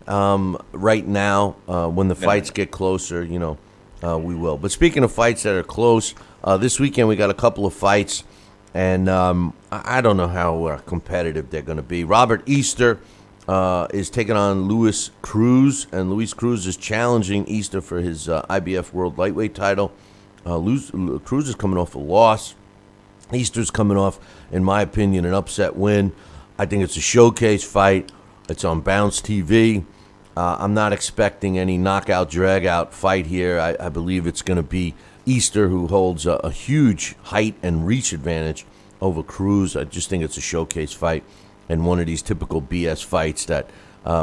right now. When the fights get closer, we will. But speaking of fights that are close, this weekend we got a couple of fights, and I don't know how competitive they're going to be. Robert Easter is taking on Luis Cruz, and Luis Cruz is challenging Easter for his IBF World Lightweight title. Cruz is coming off a loss. Easter's coming off, in my opinion, an upset win. I think it's a showcase fight. It's on Bounce TV. I'm not expecting any knockout, drag-out fight here. I believe it's going to be Easter who holds a huge height and reach advantage over Cruz. I just think it's a showcase fight and one of these typical BS fights that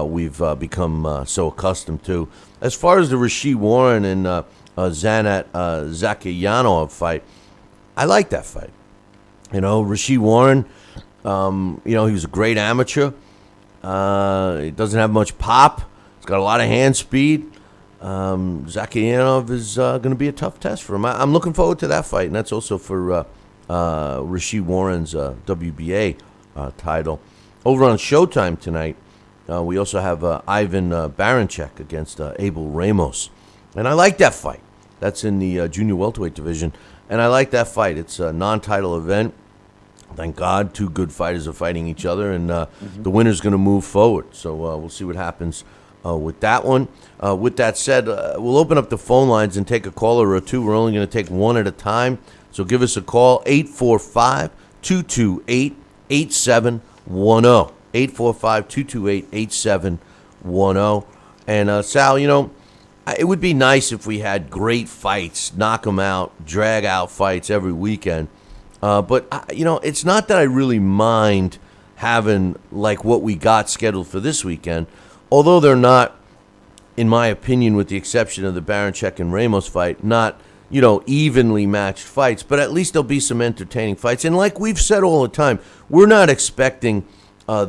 we've become so accustomed to. As far as the Rashid Warren and Zanat Zakyanov fight, I like that fight. Rashid Warren, he was a great amateur. He doesn't have much pop. He's got a lot of hand speed. Zakyanov is going to be a tough test for him. I'm looking forward to that fight, and that's also for Rashid Warren's WBA title. Over on Showtime tonight, we also have Ivan Baranchyk against Abel Ramos. And I like that fight. That's in the junior welterweight division. And I like that fight. It's a non-title event. Thank God, two good fighters are fighting each other, and the winner's going to move forward. So we'll see what happens with that one. With that said, we'll open up the phone lines and take a caller or two. We're only going to take one at a time. So give us a call, 845-228-8710. 845-228-8710. And Sal, it would be nice if we had great fights, knock 'em out, drag out fights every weekend. But it's not that I really mind having like what we got scheduled for this weekend, although they're not, in my opinion, with the exception of the Baranchek and Ramos fight, not evenly matched fights, but at least there'll be some entertaining fights. And like we've said all the time, we're not expecting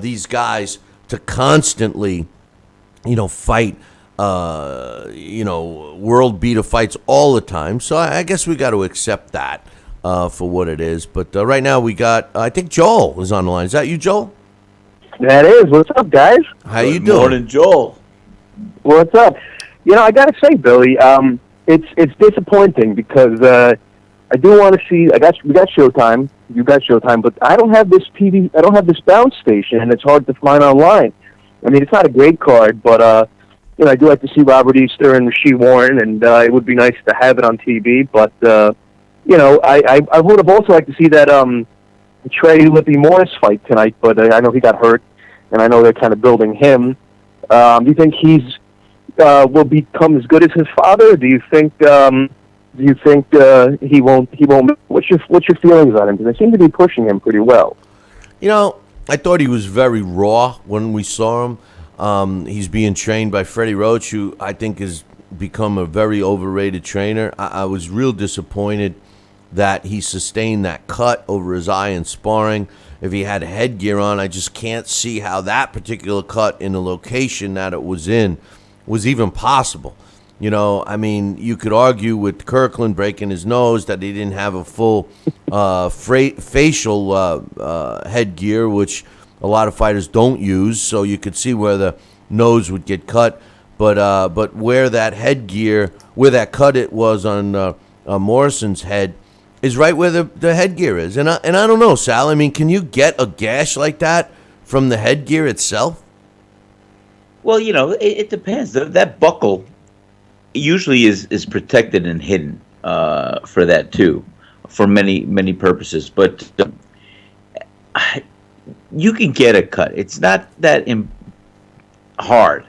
these guys to constantly, fight, world beater fights all the time. So I guess we got to accept that for what it is. But right now we got, I think Joel is on the line. Is that you, Joel? That is. What's up, guys? How you doing? Good morning, Joel. What's up? I got to say, Billy, it's disappointing because I do want to see. we got Showtime. You got Showtime, but I don't have this TV. I don't have this bounce station, and it's hard to find online. I mean, it's not a great card, but I do like to see Robert Easter and Rasheed Warren, and it would be nice to have it on TV. But I would have also liked to see that Trey Lippy Morris fight tonight, but I know he got hurt, and I know they're kind of building him. Do you think he's will become as good as his father? Or do you think he won't? What's your feelings on him? Because they seem to be pushing him pretty well. I thought he was very raw when we saw him. He's being trained by Freddie Roach, who I think has become a very overrated trainer. I was real disappointed that he sustained that cut over his eye in sparring. If he had headgear on, I just can't see how that particular cut in the location that it was in was even possible. You could argue with Kirkland breaking his nose that he didn't have a full facial headgear, which a lot of fighters don't use, so you could see where the nose would get cut. But where that headgear, where that cut it was on Morrison's head, is right where the headgear is. And I don't know, Sal. I mean, can you get a gash like that from the headgear itself? Well, it depends. That buckle usually is protected and hidden for that too, for many purposes. But you can get a cut. It's not that hard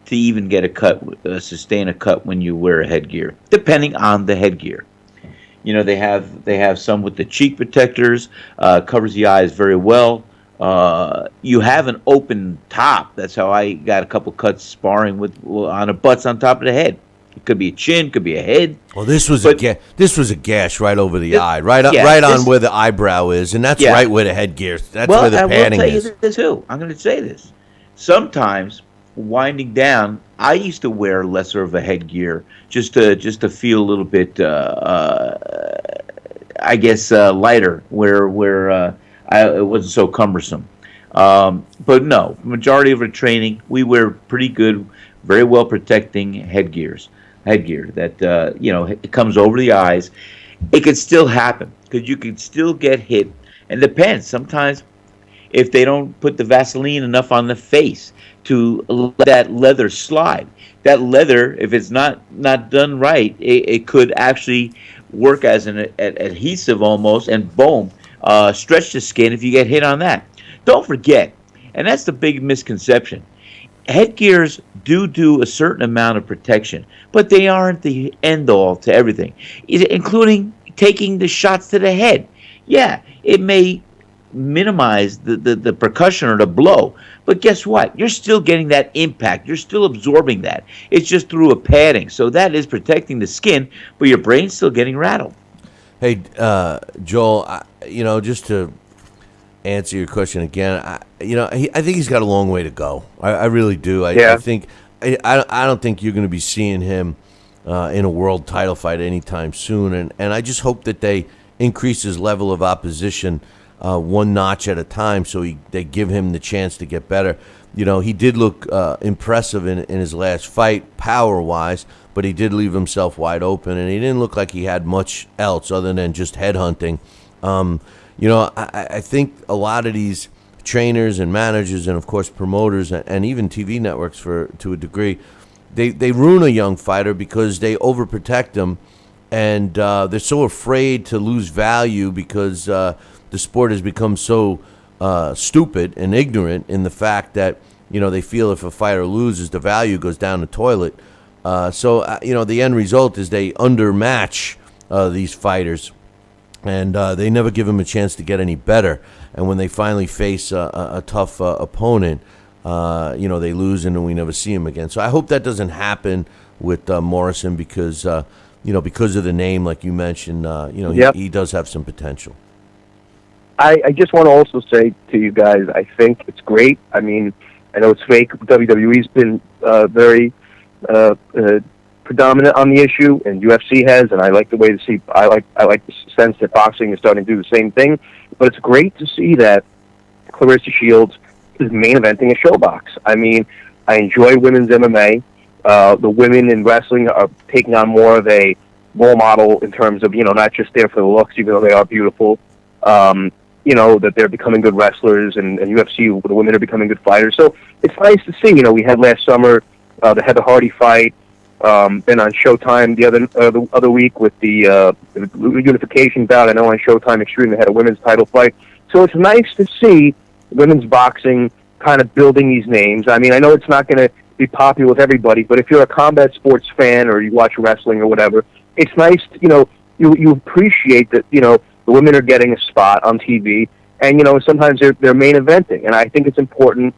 to even get a cut, sustain a cut when you wear a headgear, depending on the headgear. They have some with the cheek protectors, covers the eyes very well. You have an open top. That's how I got a couple cuts sparring on a butts on top of the head. It could be a chin, could be a head. Well, this was a gash right over the eye, right on where the eyebrow is, and that's right where the headgear. That's where the padding is. I will tell you this too. I'm going to say this. Sometimes winding down, I used to wear lesser of a headgear just to feel a little bit, lighter, where it wasn't so cumbersome. But no, majority of our training, we wear pretty good, very well protecting headgear that it comes over the eyes. It could still happen because you could still get hit, and depends. Sometimes if they don't put the Vaseline enough on the face to let that leather slide, that leather, if it's not done right, it could actually work as an adhesive almost, and boom, stretch the skin if you get hit on that. Don't forget, and that's the big misconception, headgears do a certain amount of protection, but they aren't the end-all to everything, including taking the shots to the head. Yeah, it may minimize the percussion or the blow, but guess what? You're still getting that impact. You're still absorbing that. It's just through a padding. So that is protecting the skin, but your brain's still getting rattled. Hey, Joel, just to answer your question again, I think he's got a long way to go. I really do. I don't think you're going to be seeing him in a world title fight anytime soon, and I just hope that they increase his level of opposition one notch at a time, so they give him the chance to get better. He did look impressive in his last fight, power-wise, but he did leave himself wide open, and he didn't look like he had much else other than just headhunting. I think a lot of these trainers and managers and, of course, promoters and even TV networks to a degree, they ruin a young fighter because they overprotect them, and they're so afraid to lose value because the sport has become so stupid and ignorant in the fact that, they feel if a fighter loses, the value goes down the toilet. The end result is they undermatch these fighters, and they never give them a chance to get any better. And when they finally face a tough opponent, they lose and then we never see him again. So I hope that doesn't happen with Morrison because of the name, like you mentioned. Yep. He does have some potential. I just want to also say to you guys, I think it's great. I mean, I know it's fake. WWE's been very predominant on the issue, and UFC has, and I like the way to see. I like the sense that boxing is starting to do the same thing. But it's great to see that Clarissa Shields is main eventing a ShoBox. I mean, I enjoy women's MMA. The women in wrestling are taking on more of a role model in terms of not just there for the looks, even though they are beautiful. That they're becoming good wrestlers, and UFC, the women are becoming good fighters. So it's nice to see. We had last summer the Heather Hardy fight, then on Showtime the other week with the unification bout. I know on Showtime Extreme they had a women's title fight. So it's nice to see women's boxing kind of building these names. I mean, I know it's not going to be popular with everybody, but if you're a combat sports fan or you watch wrestling or whatever, it's nice. You appreciate that. The women are getting a spot on TV, and sometimes they're main eventing, and I think it's important,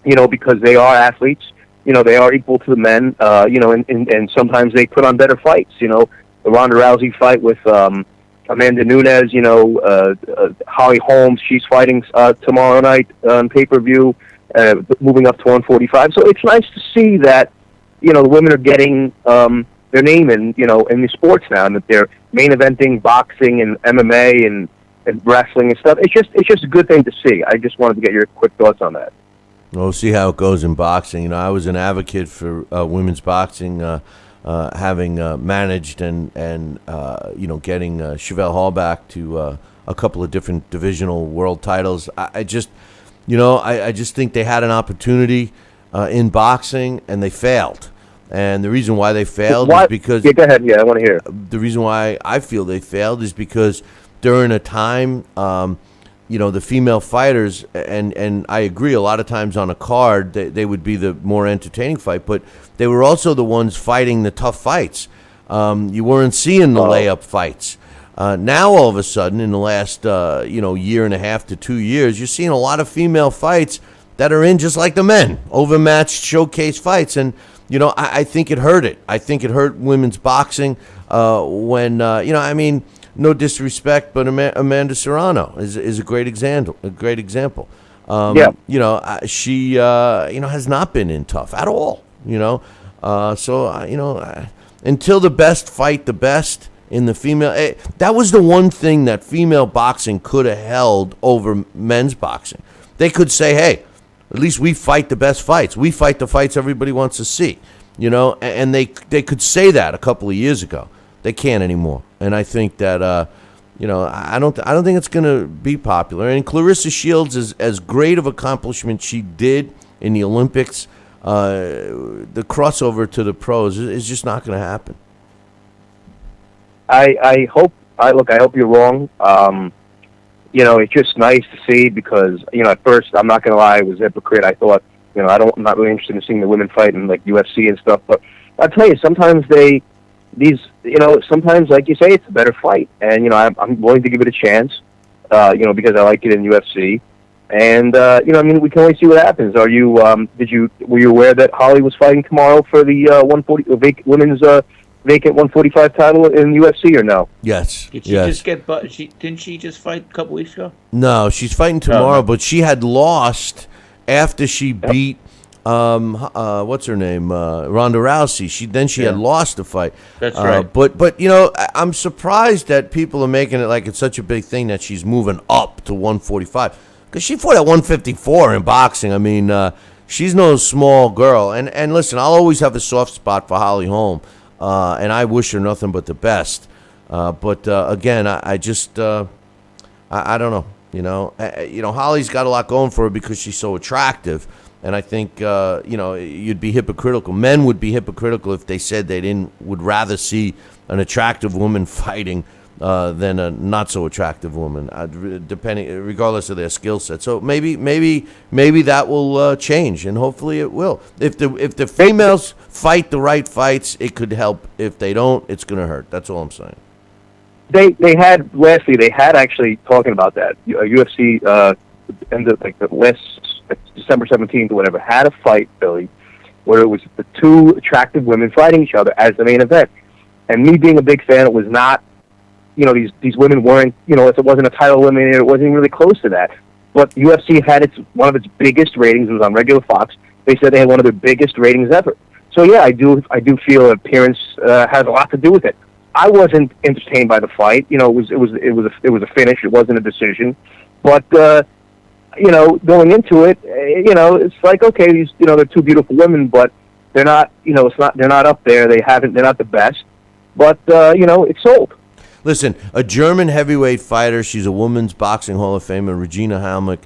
because they are athletes. They are equal to the men. And sometimes they put on better fights. The Ronda Rousey fight with Amanda Nunes. Holly Holmes, she's fighting tomorrow night on pay-per-view, moving up to 145. So it's nice to see that the women are getting their name in the sports now, and that they're main eventing boxing and MMA and wrestling and stuff. It's just a good thing to see. I just wanted to get your quick thoughts on that. We'll see how it goes in boxing. I was an advocate for women's boxing, having managed and getting Chevelle Hall back to a couple of different divisional world titles. I just think they had an opportunity in boxing and they failed. And the reason why they failed is because... Yeah, go ahead. Yeah, I want to hear. The reason why I feel they failed is because during a time, the female fighters, and I agree, a lot of times on a card, they would be the more entertaining fight, but they were also the ones fighting the tough fights. You weren't seeing the layup fights. Now, all of a sudden, in the last, year and a half to 2 years, you're seeing a lot of female fights that are in just like the men, overmatched showcase fights, and I think it hurt it. I think it hurt women's boxing when, no disrespect, but Amanda Serrano is a great example. She has not been in tough at all. Until the best fight the best in the female, that was the one thing that female boxing could have held over men's boxing. They could say, hey, at least we fight the best fights. We fight the fights everybody wants to see, and they could say that a couple of years ago. They can't anymore. And I think that, I don't think it's going to be popular. And Clarissa Shields, is as great of accomplishment she did in the Olympics, the crossover to the pros is just not going to happen. I hope you're wrong. It's just nice to see because, at first, I'm not going to lie, I was a hypocrite. I thought, I'm not really interested in seeing the women fight in like UFC and stuff. But I'll tell you, sometimes sometimes, like you say, it's a better fight. And, I'm willing to give it a chance, because I like it in UFC. And, we can only see what happens. Were you aware that Holly was fighting tomorrow for the women's vacant 145 title in UFC or no? Yes. Did she just get? Didn't she just fight a couple weeks ago? No, she's fighting tomorrow, but she had lost after she beat what's her name, Ronda Rousey. She had lost the fight. That's right. But I'm surprised that people are making it like it's such a big thing that she's moving up to 145 because she fought at 154 in boxing. I mean, she's no small girl. And listen, I'll always have a soft spot for Holly Holm. and I wish her nothing but the best. But again, I just I don't know. Holly's got a lot going for her because she's so attractive. And I think, you'd be hypocritical. Men would be hypocritical if they said would rather see an attractive woman fighting than a not so attractive woman, regardless of their skill set. So maybe that will change, and hopefully it will. If the females fight the right fights, it could help. If they don't, it's going to hurt. That's all I'm saying. They had actually talking about that. UFC ended the last December 17th or whatever, had a fight, Billy, where it was the two attractive women fighting each other as the main event. And me being a big fan, it was not, these women weren't, it wasn't a title eliminator, it wasn't even really close to that. But UFC had one of its biggest ratings. It was on regular Fox. They said they had one of their biggest ratings ever. So yeah, I do feel appearance has a lot to do with it. I wasn't entertained by the fight. It was a finish. It wasn't a decision. But going into it, it's like, okay, these, they're two beautiful women, but they're not, they're not up there. They're not the best, but it's sold. Listen, a German heavyweight fighter. She's a women's boxing Hall of Famer, Regina Halmich,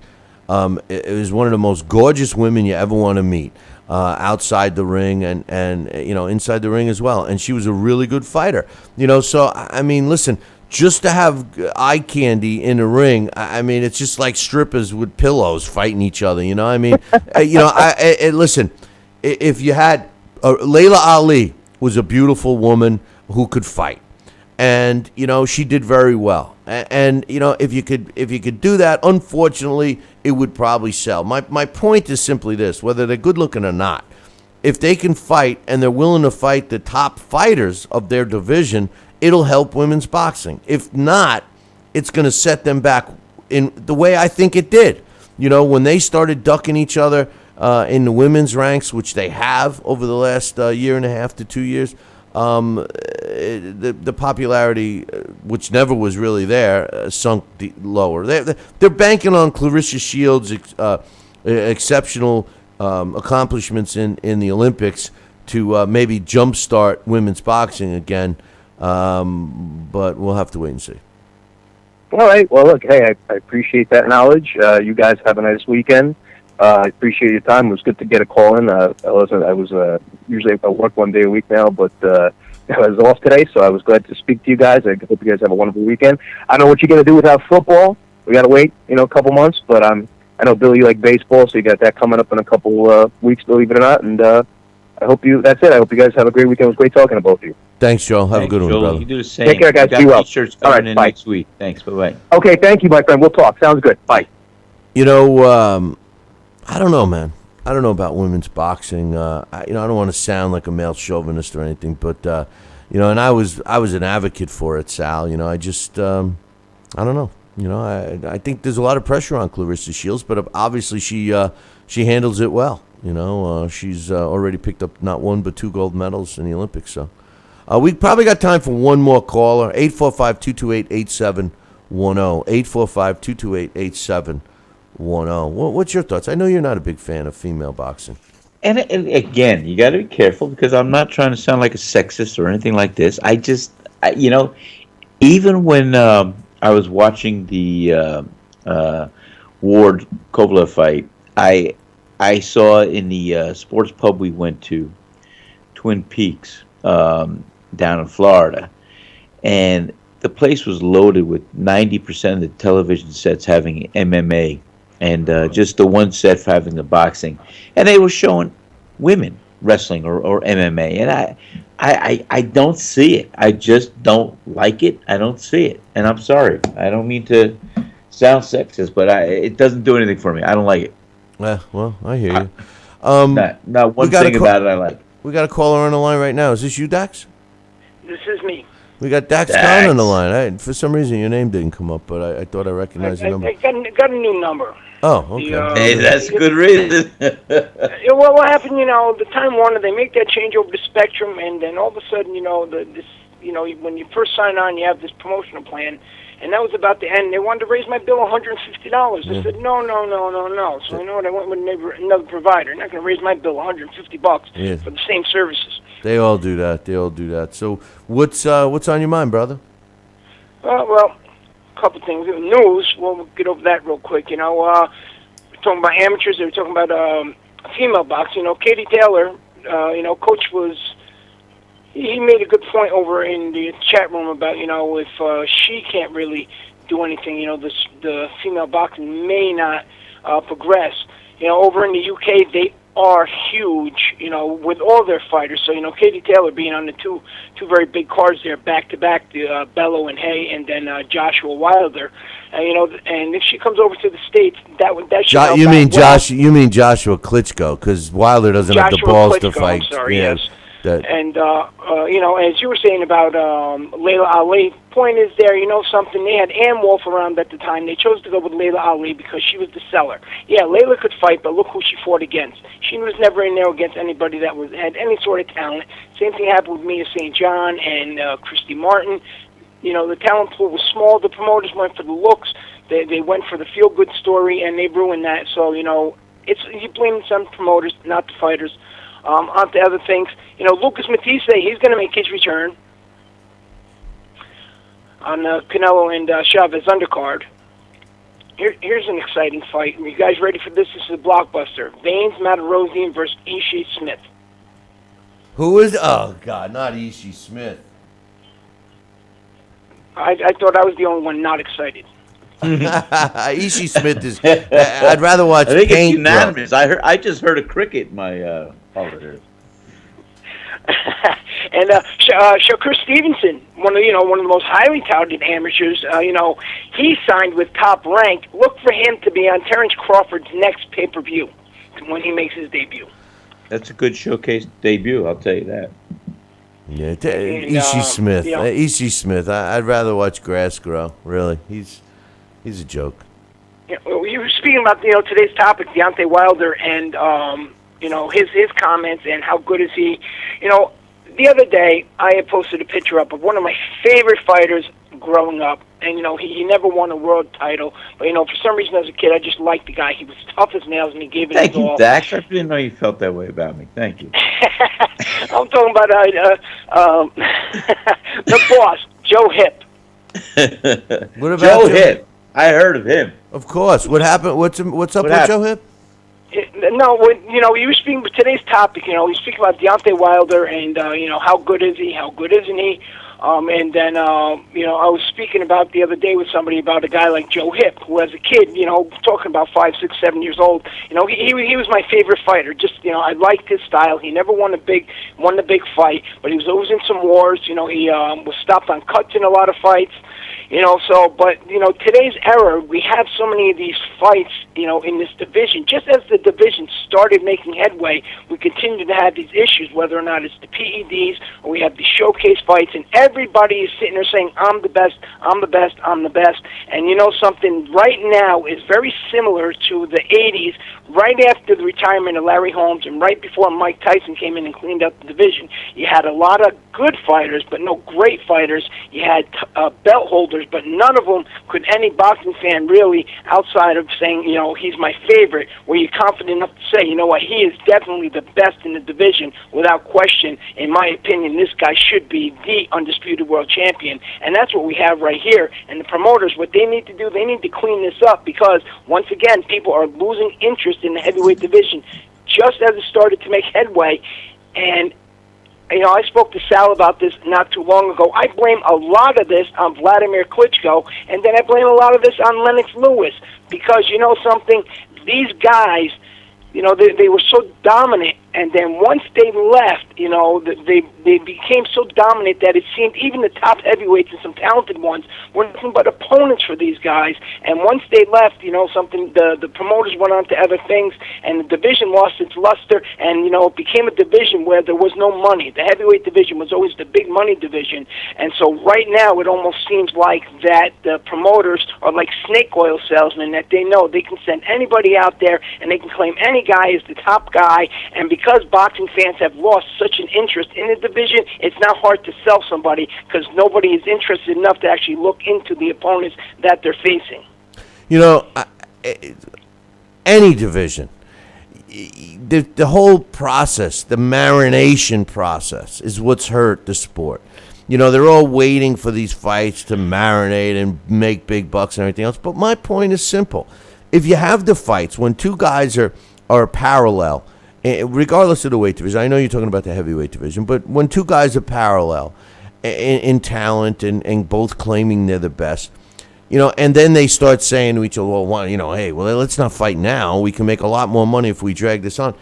is one of the most gorgeous women you ever want to meet. Outside the ring and inside the ring as well, and she was a really good fighter. So I mean, listen. Just to have eye candy in a ring, I mean, it's just like strippers with pillows fighting each other. I mean, listen, if you had Layla Ali was a beautiful woman who could fight, and she did very well. And if you could do that, unfortunately, it would probably sell. My point is simply this: whether they're good looking or not, if they can fight and they're willing to fight the top fighters of their division, it'll help women's boxing. If not, it's going to set them back in the way I think it did. When they started ducking each other in the women's ranks, which they have over the last year and a half to 2 years, the popularity, which never was really there, sunk lower. They're banking on Clarissa Shields' exceptional accomplishments in the Olympics to maybe jumpstart women's boxing again. But we'll have to wait and see. All right. Well, look, hey, I appreciate that knowledge. You guys have a nice weekend. I appreciate your time. It was good to get a call in. I was usually I work 1 day a week now, but I was off today, so I was glad to speak to you guys. I hope you guys have a wonderful weekend. I don't know what you're going to do without football. We got to wait, a couple months, but I know, Billy, you like baseball, so you got that coming up in a couple weeks, believe it or not, and that's it. I hope you guys have a great weekend. It was great talking to both of you. Thanks, Joe. Have a good one, brother. You do the same. Take care, guys. Be well. T-shirts All coming right, in bye. next week. Thanks. Bye-bye. Okay, thank you, my friend. We'll talk. Sounds good. Bye. I don't know, man. I don't know about women's boxing. I don't want to sound like a male chauvinist or anything, but and I was an advocate for it, Sal. I just I don't know. I think there's a lot of pressure on Clarissa Shields, but obviously she handles it well. She's already picked up not one but 2 gold medals in the Olympics. So we probably got time for one more caller. 845-228-8710. 845-228-8710. What's your thoughts? I know you're not a big fan of female boxing. And again, you got to be careful because I'm not trying to sound like a sexist or anything like this. Even when I was watching the Ward Kovalev fight, I saw in the sports pub we went to, Twin Peaks, down in Florida, and the place was loaded with 90% of the television sets having MMA, and just the one set for having the boxing, and they were showing women wrestling or MMA, and I don't see it. I just don't like it. I don't see it, and I'm sorry. I don't mean to sound sexist, but it doesn't do anything for me. I don't like it. Well, I hear you. Not one thing about it I like. We got a caller on the line right now. Is this you, Dax? This is me. We got Dax Khan on the line. For some reason, your name didn't come up, but I thought I recognized your number. I got a new number. Oh, okay. Hey, that's a good reason. Well, what happened, the Time Warner, they make that change over to Spectrum, and then all of a sudden, when you first sign on, you have this promotional plan, and that was about the end. They wanted to raise my bill $150. I said, no. So you know what? I went with another provider. They're not going to raise my bill $150 for the same services. They all do that. So what's on your mind, brother? Well, a couple things. News. We'll get over that real quick. You know, we're talking about amateurs. They were talking about female boxing. You know, Katie Taylor. You know, coach was. He made a good point over in the chat room about, you know, if she can't really do anything, you know, the female boxing may not progress. You know, over in the UK, they are huge, you know, with all their fighters. So, you know, Katie Taylor being on the two very big cards there, back-to-back, the Bello and Hay, and then Joshua Wilder. You know, and if she comes over to the States, that should help You mean out well. You mean Joshua Klitschko, because Wilder doesn't have the balls to fight. I'm sorry, yes. And, you know, as you were saying about Layla Ali, point is there, you know something, they had Ann Wolf around at the time. They chose to go with Layla Ali because she was the seller. Yeah, Layla could fight, but look who she fought against. She was never in there against anybody that had any sort of talent. Same thing happened with Mia St. John and Christy Martin. You know, the talent pool was small. The promoters went for the looks. They went for the feel-good story, and they ruined that. So, you know, you blame some promoters, not the fighters. On to other things. You know, Lucas Matisse, he's going to make his return on Canelo and Chavez undercard. Here's an exciting fight. Are you guys ready for this? This is a blockbuster. Vanes Matarosian versus Ishii Smith. Who is? Oh, God, not Ishii Smith. I thought I was the only one not excited. Ishii Smith is. I'd rather watch. I think paint it's unanimous. I just heard a cricket in my over here. And Shakur Stevenson, one of the most highly touted amateurs. You know, he signed with Top Rank. Look for him to be on Terrence Crawford's next pay-per-view when he makes his debut. That's a good showcase debut. I'll tell you that. Yeah, Ishii Smith. You know, Ishii Smith. I'd rather watch grass grow. Really, he's a joke. Yeah, well, you were speaking about today's topic, Deontay Wilder, and you know his comments and how good is he. You know, the other day I had posted a picture up of one of my favorite fighters growing up, and you know he never won a world title, but you know for some reason as a kid I just liked the guy. He was tough as nails and he gave it his all. Thank you, Dax. I didn't know you felt that way about me. Thank you. I'm talking about the boss, Joe Hip. What about Joe Hip? I heard of him. Of course. What happened? What's up with Joe Hip? No, you know, you were speaking with today's topic. You know, you speak about Deontay Wilder and you know how good is he? How good isn't he? And then you know, I was speaking about the other day with somebody about a guy like Joe Hip, who as a kid, you know, talking about 5, 6, 7 years old, you know, he was my favorite fighter. Just, you know, I liked his style. He never won the big fight, but he was always in some wars. You know, he was stopped on cuts in a lot of fights. You know, so, but, you know, today's era, we have so many of these fights, you know, in this division. Just as the division started making headway, we continue to have these issues, whether or not it's the PEDs or we have these showcase fights, and everybody is sitting there saying, I'm the best, I'm the best, I'm the best. And you know something, right now is very similar to the 80s, right after the retirement of Larry Holmes and right before Mike Tyson came in and cleaned up the division. You had a lot of good fighters, but no great fighters. You had belt holders, but none of them could any boxing fan really, outside of saying, you know, he's my favorite, were you confident enough to say, you know what, he is definitely the best in the division without question. In my opinion, this guy should be the undisputed world champion. And that's what we have right here. And the promoters, what they need to do, they need to clean this up, because once again, people are losing interest in the heavyweight division just as it started to make headway. And you know, I spoke to Sal about this not too long ago. I blame a lot of this on Vladimir Klitschko, and then I blame a lot of this on Lennox Lewis, because you know something, these guys, you know, they were so dominant, and then once they left, you know, they became so dominant that it seemed even the top heavyweights and some talented ones were nothing but opponents for these guys. And once they left, you know, something, the promoters went on to other things, and the division lost its luster, and, you know, it became a division where there was no money. The heavyweight division was always the big money division. And so right now it almost seems like that the promoters are like snake oil salesmen, that they know they can send anybody out there and they can claim any guy as the top guy, and because because boxing fans have lost such an interest in the division, it's now hard to sell somebody because nobody is interested enough to actually look into the opponents that they're facing. You know, any division, the whole process, the marination process is what's hurt the sport. You know, they're all waiting for these fights to marinate and make big bucks and everything else. But my point is simple. If you have the fights, when two guys are parallel, regardless of the weight division, I know you're talking about the heavyweight division, but when two guys are parallel in talent and both claiming they're the best, you know, and then they start saying to each other, well, you know, hey, well, let's not fight now. We can make a lot more money if we drag this on.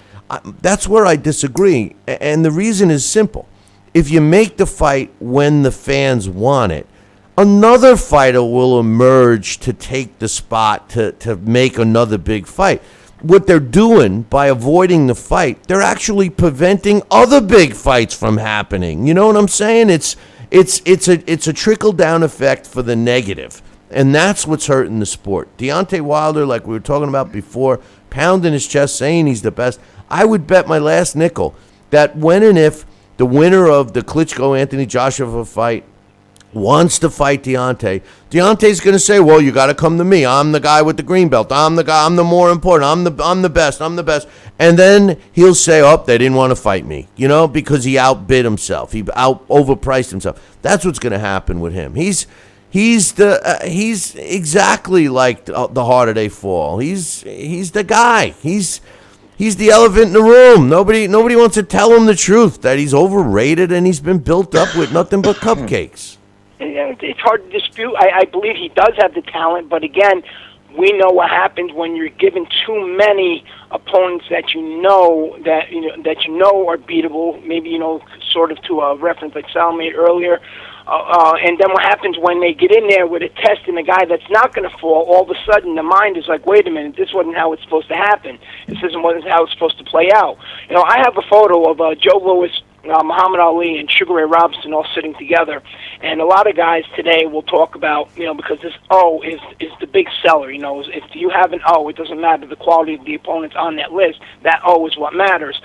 That's where I disagree. And the reason is simple. If you make the fight when the fans want it, another fighter will emerge to take the spot to make another big fight. What they're doing by avoiding the fight, they're actually preventing other big fights from happening. You know what I'm saying? It's a trickle-down effect for the negative. And that's what's hurting the sport. Deontay Wilder, like we were talking about before, pounding his chest, saying he's the best. I would bet my last nickel that when and if the winner of the Klitschko-Anthony Joshua fight wants to fight Deontay's going to say, well, you got to come to me. I'm the guy with the green belt. I'm the guy. I'm the more important. I'm the best. I'm the best. And then he'll say, oh, they didn't want to fight me, you know, because he outbid himself. He overpriced himself. That's what's going to happen with him. He's exactly like the harder they fall. He's the guy. He's the elephant in the room. Nobody wants to tell him the truth, that he's overrated and he's been built up with nothing but cupcakes. It's hard to dispute. I believe he does have the talent, but again, we know what happens when you're given too many opponents that you know are beatable. Maybe, you know, sort of to a reference like Sal made earlier. And then what happens when they get in there with a test and a guy that's not going to fall, all of a sudden the mind is like, wait a minute, this wasn't how it's supposed to happen. This wasn't how it's supposed to play out. You know, I have a photo of Joe Louis, Muhammad Ali, and Sugar Ray Robinson all sitting together. And a lot of guys today will talk about, you know, because this O is the big seller. You know, if you have an O, it doesn't matter the quality of the opponents on that list. That O is what matters.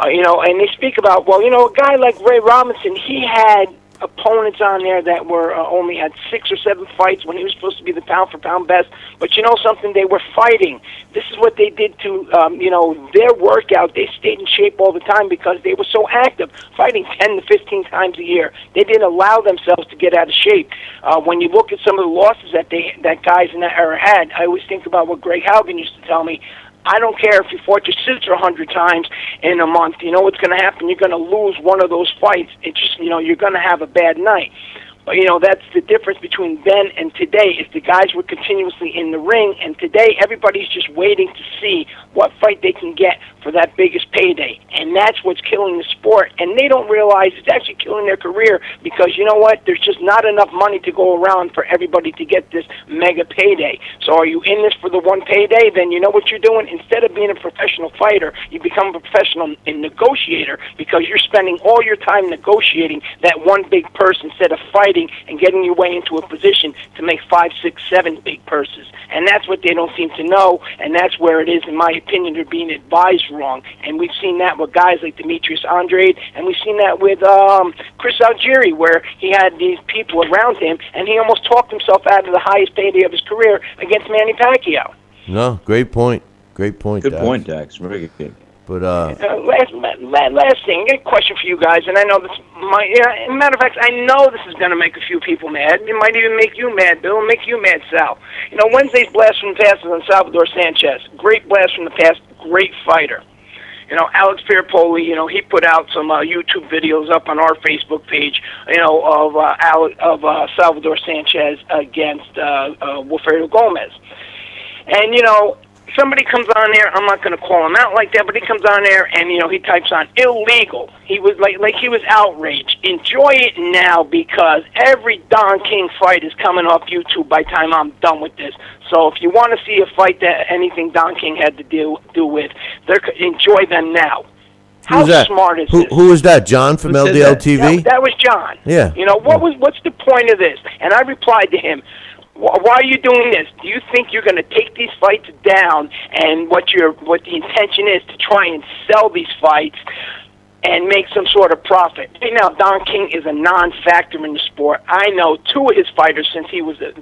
You know, and they speak about, well, you know, a guy like Ray Robinson, he had opponents on there that were only had 6 or 7 fights when he was supposed to be the pound-for-pound best. But you know something? They were fighting. This is what they did to, you know, their workout. They stayed in shape all the time because they were so active, fighting 10 to 15 times a year. They didn't allow themselves to get out of shape. When you look at some of the losses that guys in that era had, I always think about what Greg Haugen used to tell me. I don't care if you fought your sister 100 times in a month. You know what's going to happen? You're going to lose one of those fights. It's just, you know, you're going to have a bad night. But, you know, that's the difference between then and today is the guys were continuously in the ring, and today everybody's just waiting to see what fight they can get for that biggest payday. And that's what's killing the sport. And they don't realize it's actually killing their career because, you know what, there's just not enough money to go around for everybody to get this mega payday. So are you in this for the one payday? Then you know what you're doing? Instead of being a professional fighter, you become a professional negotiator because you're spending all your time negotiating that one big purse instead of fighting and getting your way into a position to make 5, 6, 7 big purses. And that's what they don't seem to know, and that's where it is, in my opinion, they're being advised wrong. And we've seen that with guys like Demetrius Andrade, and we've seen that with Chris Algieri, where he had these people around him, and he almost talked himself out of the highest payday of his career against Manny Pacquiao. No, great point. Great point, Good Dax. point, Dax. Very good. But last thing, I got a question for you guys, and I know this matter of fact, I know this is going to make a few people mad. It might even make you mad, Bill, make you mad, Sal. You know, Wednesday's blast from the past is on Salvador Sanchez. Great blast from the past, great fighter. You know, Alex Pierpoli, you know, he put out some YouTube videos up on our Facebook page, you know, of Salvador Sanchez against Wilfredo Gomez. And, you know, somebody comes on there, I'm not going to call him out like that, but he comes on there and, you know, he types on illegal. He was like he was outraged. Enjoy it now because every Don King fight is coming off YouTube by the time I'm done with this. So if you want to see a fight that anything Don King had to do with, enjoy them now. How smart is this? Who was that? John from LDL TV? That was John. Yeah. You know, what's the point of this? And I replied to him, Why are you doing this? Do you think you're going to take these fights down, and what the intention is to try and sell these fights and make some sort of profit? Right now, Don King is a non-factor in the sport. I know two of his fighters since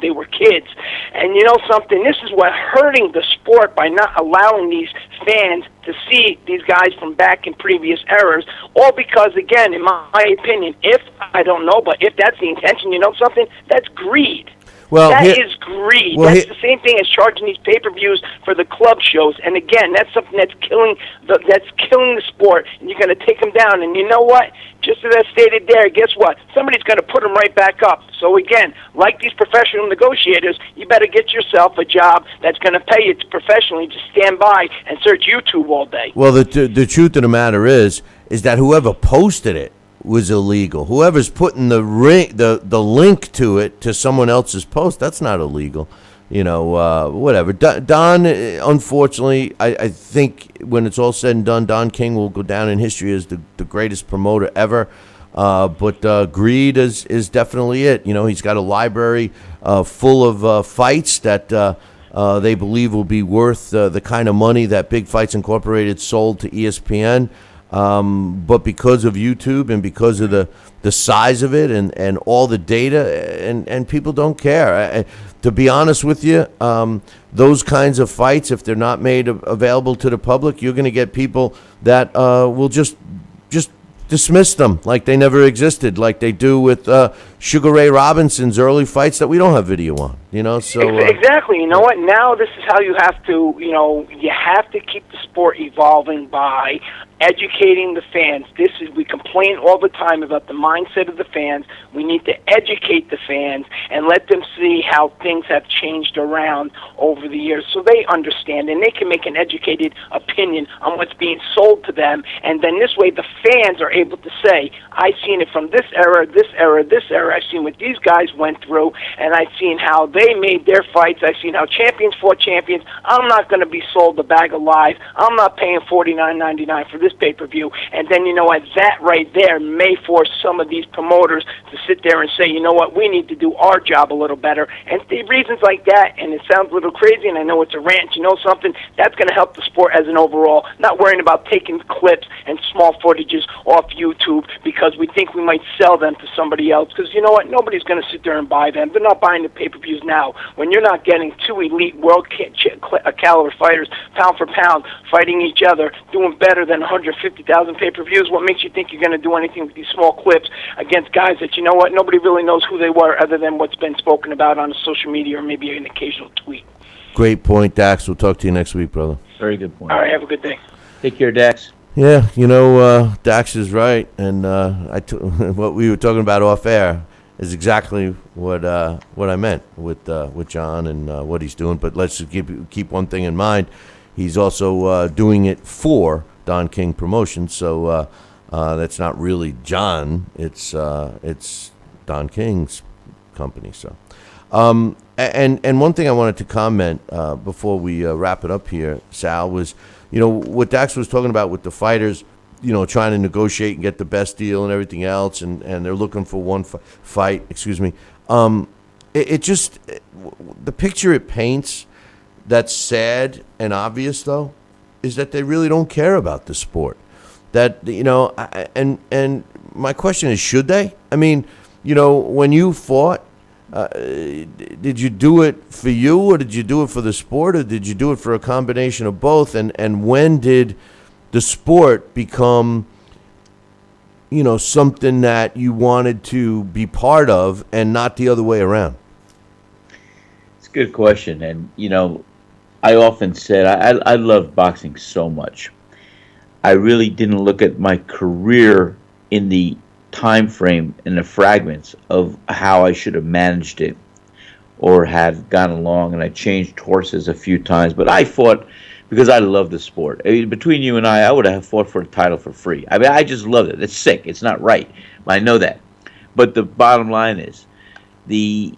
they were kids. And you know something? This is what hurting the sport by not allowing these fans to see these guys from back in previous eras. All because, again, in my opinion, if that's the intention, you know something? That's greed. Well, that is greed. Well, that's the same thing as charging these pay-per-views for the club shows. And again, that's something that's killing the sport. And you're going to take them down. And you know what? Just as I stated there, guess what? Somebody's going to put them right back up. So again, like these professional negotiators, you better get yourself a job that's going to pay you professionally to stand by and search YouTube all day. Well, the truth of the matter is that whoever posted it was illegal. Whoever's putting the link to it to someone else's post, that's not illegal. You know, whatever. Don, unfortunately, I think when it's all said and done, Don King will go down in history as the greatest promoter ever. But greed is definitely it. You know, he's got a library full of fights that they believe will be worth the kind of money that Big Fights Incorporated sold to ESPN. But because of YouTube and because of the size of it and all the data, and people don't care. To be honest with you, those kinds of fights, if they're not made available to the public, you're going to get people that will just dismiss them like they never existed, like they do with Sugar Ray Robinson's early fights that we don't have video on. You know, so exactly. You know what? Now this is how you have to. You know, you have to keep the sport evolving by educating the fans. We complain all the time about the mindset of the fans. We need to educate the fans and let them see how things have changed around over the years so they understand and they can make an educated opinion on what's being sold to them. And then this way the fans are able to say, I've seen it from this era, this era, this era. I've seen what these guys went through, and I've seen how they made their fights. I've seen how champions fought champions. I'm not going to be sold a bag of lies. I'm not paying $49.99 for this pay-per-view. And then, you know what, that right there may force some of these promoters to sit there and say, you know what, we need to do our job a little better. And the reasons like that, and it sounds a little crazy, and I know it's a rant, you know something, that's going to help the sport as an overall, not worrying about taking clips and small footages off YouTube because we think we might sell them to somebody else. Because you know what, nobody's going to sit there and buy them. They're not buying the pay-per-views now. When you're not getting two elite world caliber fighters, pound for pound, fighting each other, doing better than 150,000 pay-per-views, what makes you think you're going to do anything with these small clips against guys that, you know what, nobody really knows who they were other than what's been spoken about on social media or maybe an occasional tweet. Great point, Dax. We'll talk to you next week, brother. Very good point. All right, have a good day. Take care, Dax. Yeah, you know, Dax is right, and what we were talking about off air is exactly what I meant with John and what he's doing. But let's just keep one thing in mind: he's also doing it for Don King Promotions. So that's not really John; it's Don King's company. So, and one thing I wanted to comment before we wrap it up here, Sal, was, you know, what Dax was talking about with the fighters, you know, trying to negotiate and get the best deal and everything else, and they're looking for one fight. Excuse me. It just, the picture it paints that's sad and obvious, though, is that they really don't care about the sport. That, you know, and my question is, should they? I mean, you know, when you fought, did you do it for you, or did you do it for the sport, or did you do it for a combination of both? And when did the sport become, you know, something that you wanted to be part of and not the other way around? It's a good question. And, you know, I often said I love boxing so much. I really didn't look at my career in the time frame and the fragments of how I should have managed it or had gone along, and I changed horses a few times, but I fought because I love the sport. I mean, between you and I would have fought for a title for free. I mean, I just loved it. It's sick. It's not right. I know that. But the bottom line is the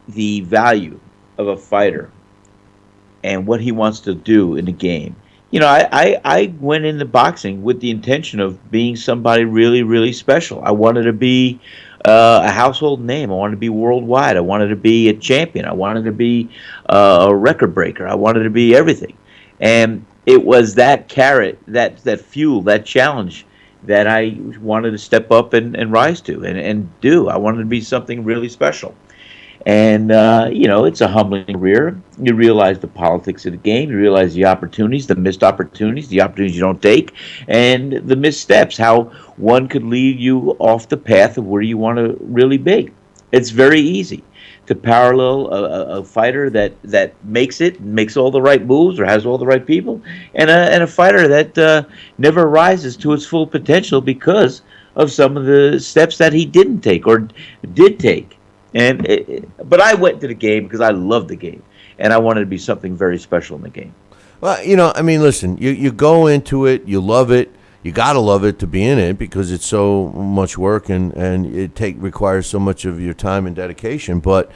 value of a fighter and what he wants to do in the game. You know, I went into boxing with the intention of being somebody really, really special. I wanted to be a household name. I wanted to be worldwide. I wanted to be a champion. I wanted to be a record breaker. I wanted to be everything. And it was that carrot, that fuel, that challenge that I wanted to step up and rise to and do. I wanted to be something really special. And, it's a humbling career. You realize the politics of the game. You realize the opportunities, the missed opportunities, the opportunities you don't take, and the missteps, how one could lead you off the path of where you want to really be. It's very easy to parallel a fighter that makes all the right moves or has all the right people, and a fighter that never rises to its full potential because of some of the steps that he didn't take or did take. But I went to the game because I loved the game, and I wanted to be something very special in the game. Well, listen, you go into it, you love it, you gotta love it to be in it because it's so much work and it requires so much of your time and dedication. But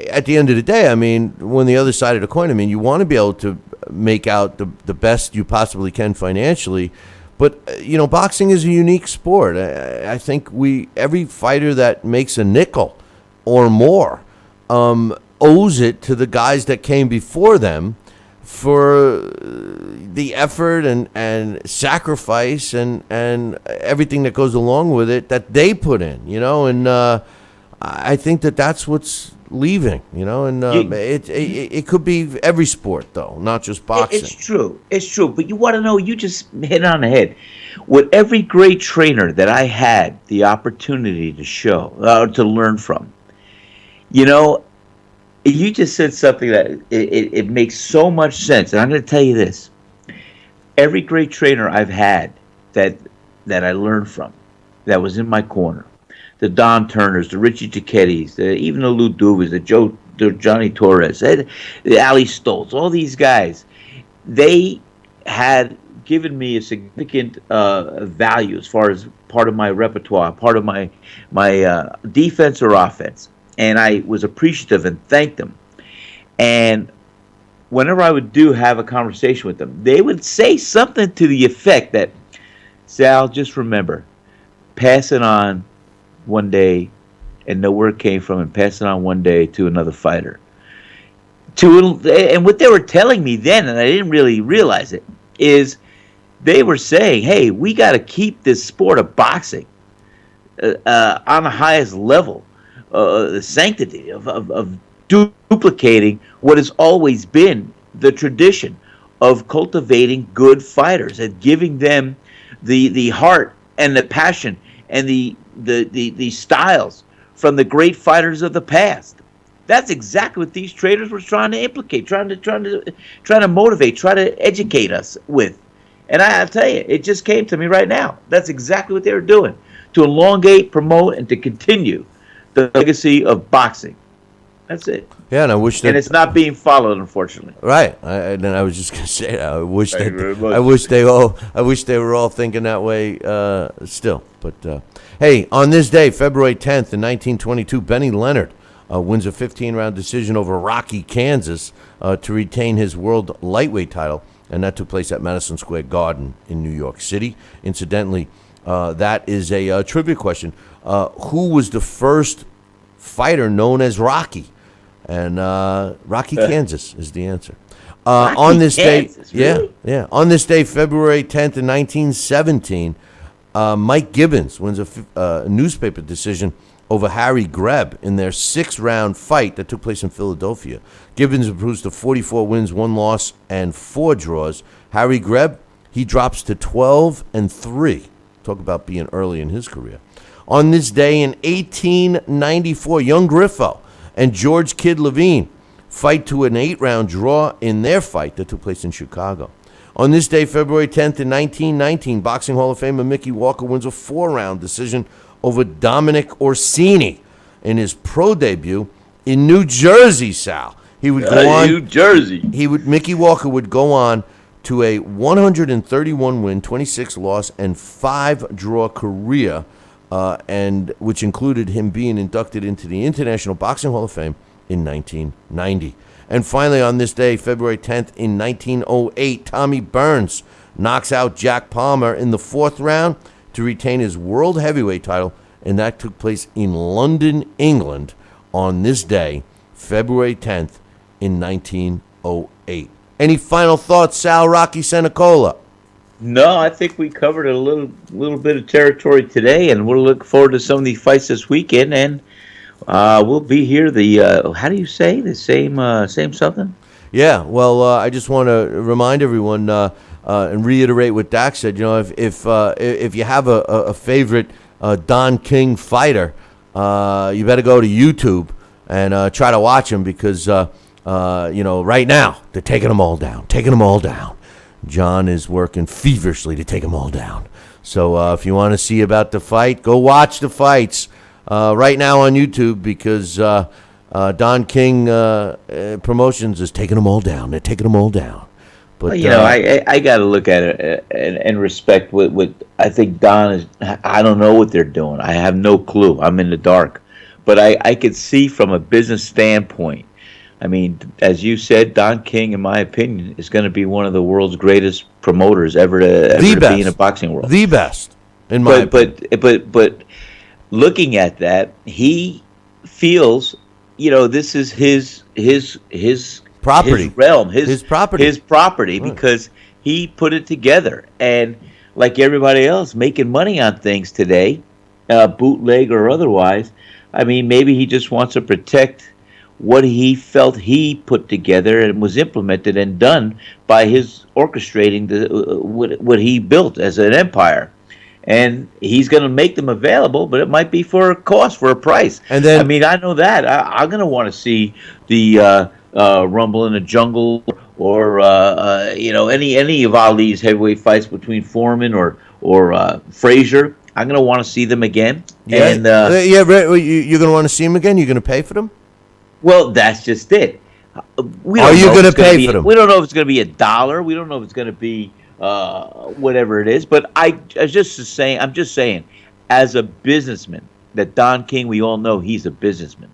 at the end of the day, when the other side of the coin, you want to be able to make out the best you possibly can financially. But boxing is a unique sport. I think every fighter that makes a nickel or more owes it to the guys that came before them for the effort and sacrifice and everything that goes along with it that they put in, and I think that's what's leaving, and it could be every sport though, not just boxing. It's true, but you want to know, you just hit on the head. With every great trainer that I had the opportunity to learn from, you just said something that it makes so much sense. And I'm going to tell you this. Every great trainer I've had that I learned from, that was in my corner, the Don Turners, the Richie Giacchettis, even the Lou Duvas, the Johnny Torres, the Ali Stoltz, all these guys, they had given me a significant value as far as part of my repertoire, part of my defense or offense. And I was appreciative and thanked them. And whenever I would have a conversation with them, they would say something to the effect that, Sal, just remember, pass it on one day and know where it came from, and pass it on one day to another fighter. And what they were telling me then, and I didn't really realize it, is they were saying, hey, we got to keep this sport of boxing on the highest level. The sanctity of duplicating what has always been the tradition of cultivating good fighters and giving them the heart and the passion and the styles from the great fighters of the past. That's exactly what these traders were trying to implicate, trying to motivate, try to educate us with. And I'll tell you, it just came to me right now. That's exactly what they were doing, to elongate, promote, and to continue the legacy of boxing. That's it. Yeah, and I wish that, and it's not being followed, unfortunately. Right. And I was just going to say that. I wish they were all thinking that way still. But hey, on this day, February 10th, in 1922, Benny Leonard wins a 15-round decision over Rocky, Kansas, to retain his world lightweight title, and that took place at Madison Square Garden in New York City. Incidentally, that is a trivia question. Who was the first fighter known as Rocky? And Rocky, Kansas is the answer. On this Kansas, day, really? yeah. On this day, February 10th, in 1917, Mike Gibbons wins a newspaper decision over Harry Greb in their 6-round fight that took place in Philadelphia. Gibbons improves to 44 wins, 1 loss, and 4 draws. Harry Greb, he drops to 12-3. Talk about being early in his career. On this day in 1894, Young Griffo and George Kid Levine fight to an 8-round draw in their fight that took place in Chicago. On this day, February 10th, in 1919, Boxing Hall of Famer Mickey Walker wins a 4-round decision over Dominic Orsini in his pro debut in New Jersey, Sal. He would go on. New Jersey. Mickey Walker would go on to a 131 win, 26 loss, and 5 draw career, and which included him being inducted into the International Boxing Hall of Fame in 1990. And finally, on this day, February 10th, in 1908, Tommy Burns knocks out Jack Palmer in the 4th round to retain his world heavyweight title and that took place in London, England, on this day, February 10th, in 1908. Any final thoughts, Sal Rocky Senecola? No, I think we covered a little bit of territory today, and we'll look forward to some of these fights this weekend. And we'll be here. How do you say the same something? Yeah. Well, I just want to remind everyone and reiterate what Dak said. You know, if you have a favorite Don King fighter, you better go to YouTube and try to watch him because right now they're taking them all down. John is working feverishly to take them all down. So if you want to see about the fight, go watch the fights right now on YouTube because Don King Promotions is taking them all down. They're taking them all down. But I got to look at it and respect what I think Don is. I don't know what they're doing. I have no clue. I'm in the dark. But I could see from a business standpoint. I mean, as you said, Don King, in my opinion, is going to be one of the world's greatest promoters ever to be in a boxing world. The best, in my opinion. But looking at that, he feels, this is his property, his realm, his property, because he put it together. And like everybody else, making money on things today, bootleg or otherwise. I mean, maybe he just wants to protect what he felt he put together and was implemented and done by his orchestrating what he built as an empire. And he's going to make them available, but it might be for a cost, for a price. And then, I mean, I know that. I'm going to want to see the Rumble in the Jungle or any of Ali's heavyweight fights between Foreman or Frazier. I'm going to want to see them again. Yeah, and, you're going to want to see them again? You're going to pay for them? Well, that's just it. Are you going to pay for them? We don't know if it's going to be $1. We don't know if it's going to be whatever it is. But I'm just saying, as a businessman, that Don King, we all know he's a businessman.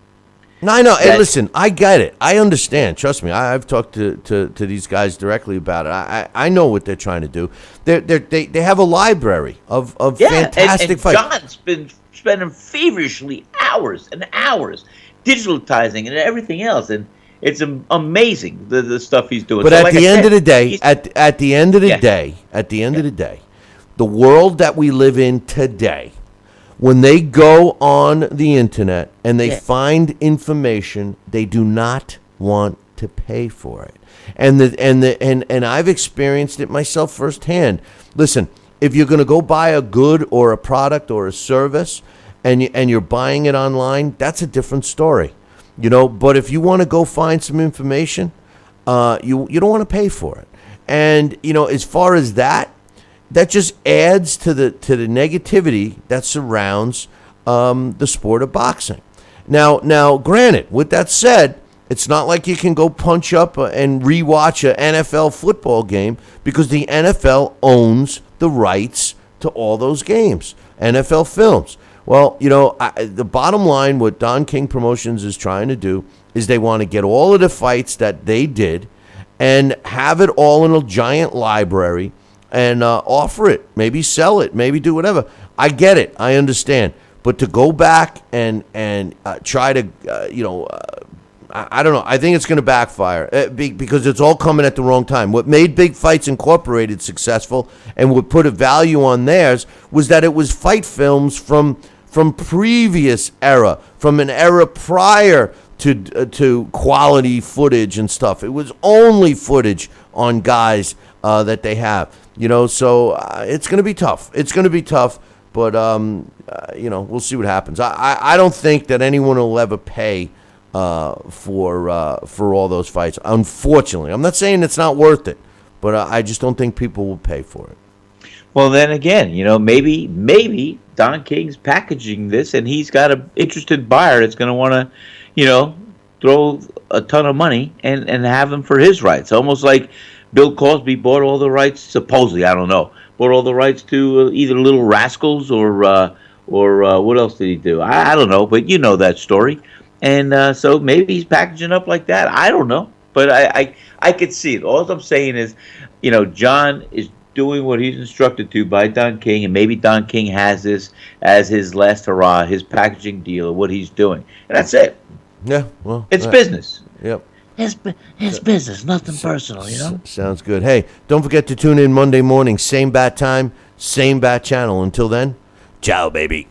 No, I know. Hey, listen, I get it. I understand. Trust me. I've talked to these guys directly about it. I know what they're trying to do. They have a library of fantastic fights. John's been spending feverishly hours and hours digitalizing and everything else, and it's amazing the stuff he's doing. But at the end of the day, the world that we live in today, when they go on the internet and they find information, they do not want to pay for it. And I've experienced it myself firsthand. Listen, if you're going to go buy a good or a product or a service and you're buying it online, that's a different story. But if you want to go find some information, you don't want to pay for it. And as far as that just adds to the negativity that surrounds the sport of boxing. Now, granted, with that said, it's not like you can go punch up and rewatch an NFL football game because the NFL owns the rights to all those games, NFL films. Well, the bottom line, what Don King Promotions is trying to do is they want to get all of the fights that they did and have it all in a giant library and offer it, maybe sell it, maybe do whatever. I get it. I understand. But to go back and try to, I don't know. I think it's going to backfire because it's all coming at the wrong time. What made Big Fights Incorporated successful and what put a value on theirs was that it was fight films from previous era, from an era prior to quality footage and stuff. It was only footage on guys that they have. So it's going to be tough. But we'll see what happens. I don't think that anyone will ever pay for all those fights. Unfortunately, I'm not saying it's not worth it, but I just don't think people will pay for it. Well, then again, maybe Don King's packaging this, and he's got an interested buyer that's going to want to, throw a ton of money and have him for his rights. Almost like Bill Cosby bought all the rights, supposedly, I don't know, bought all the rights to either Little Rascals or what else did he do? I don't know, but you know that story. And so maybe he's packaging up like that. I don't know, but I could see it. All I'm saying is, John is doing what he's instructed to by Don King, and maybe Don King has this as his last hurrah, his packaging deal, what he's doing. And that's it. Yeah, well, It's business. Yep. It's business, nothing personal, you know? Sounds good. Hey, don't forget to tune in Monday morning, same bat time, same bat channel. Until then, ciao, baby.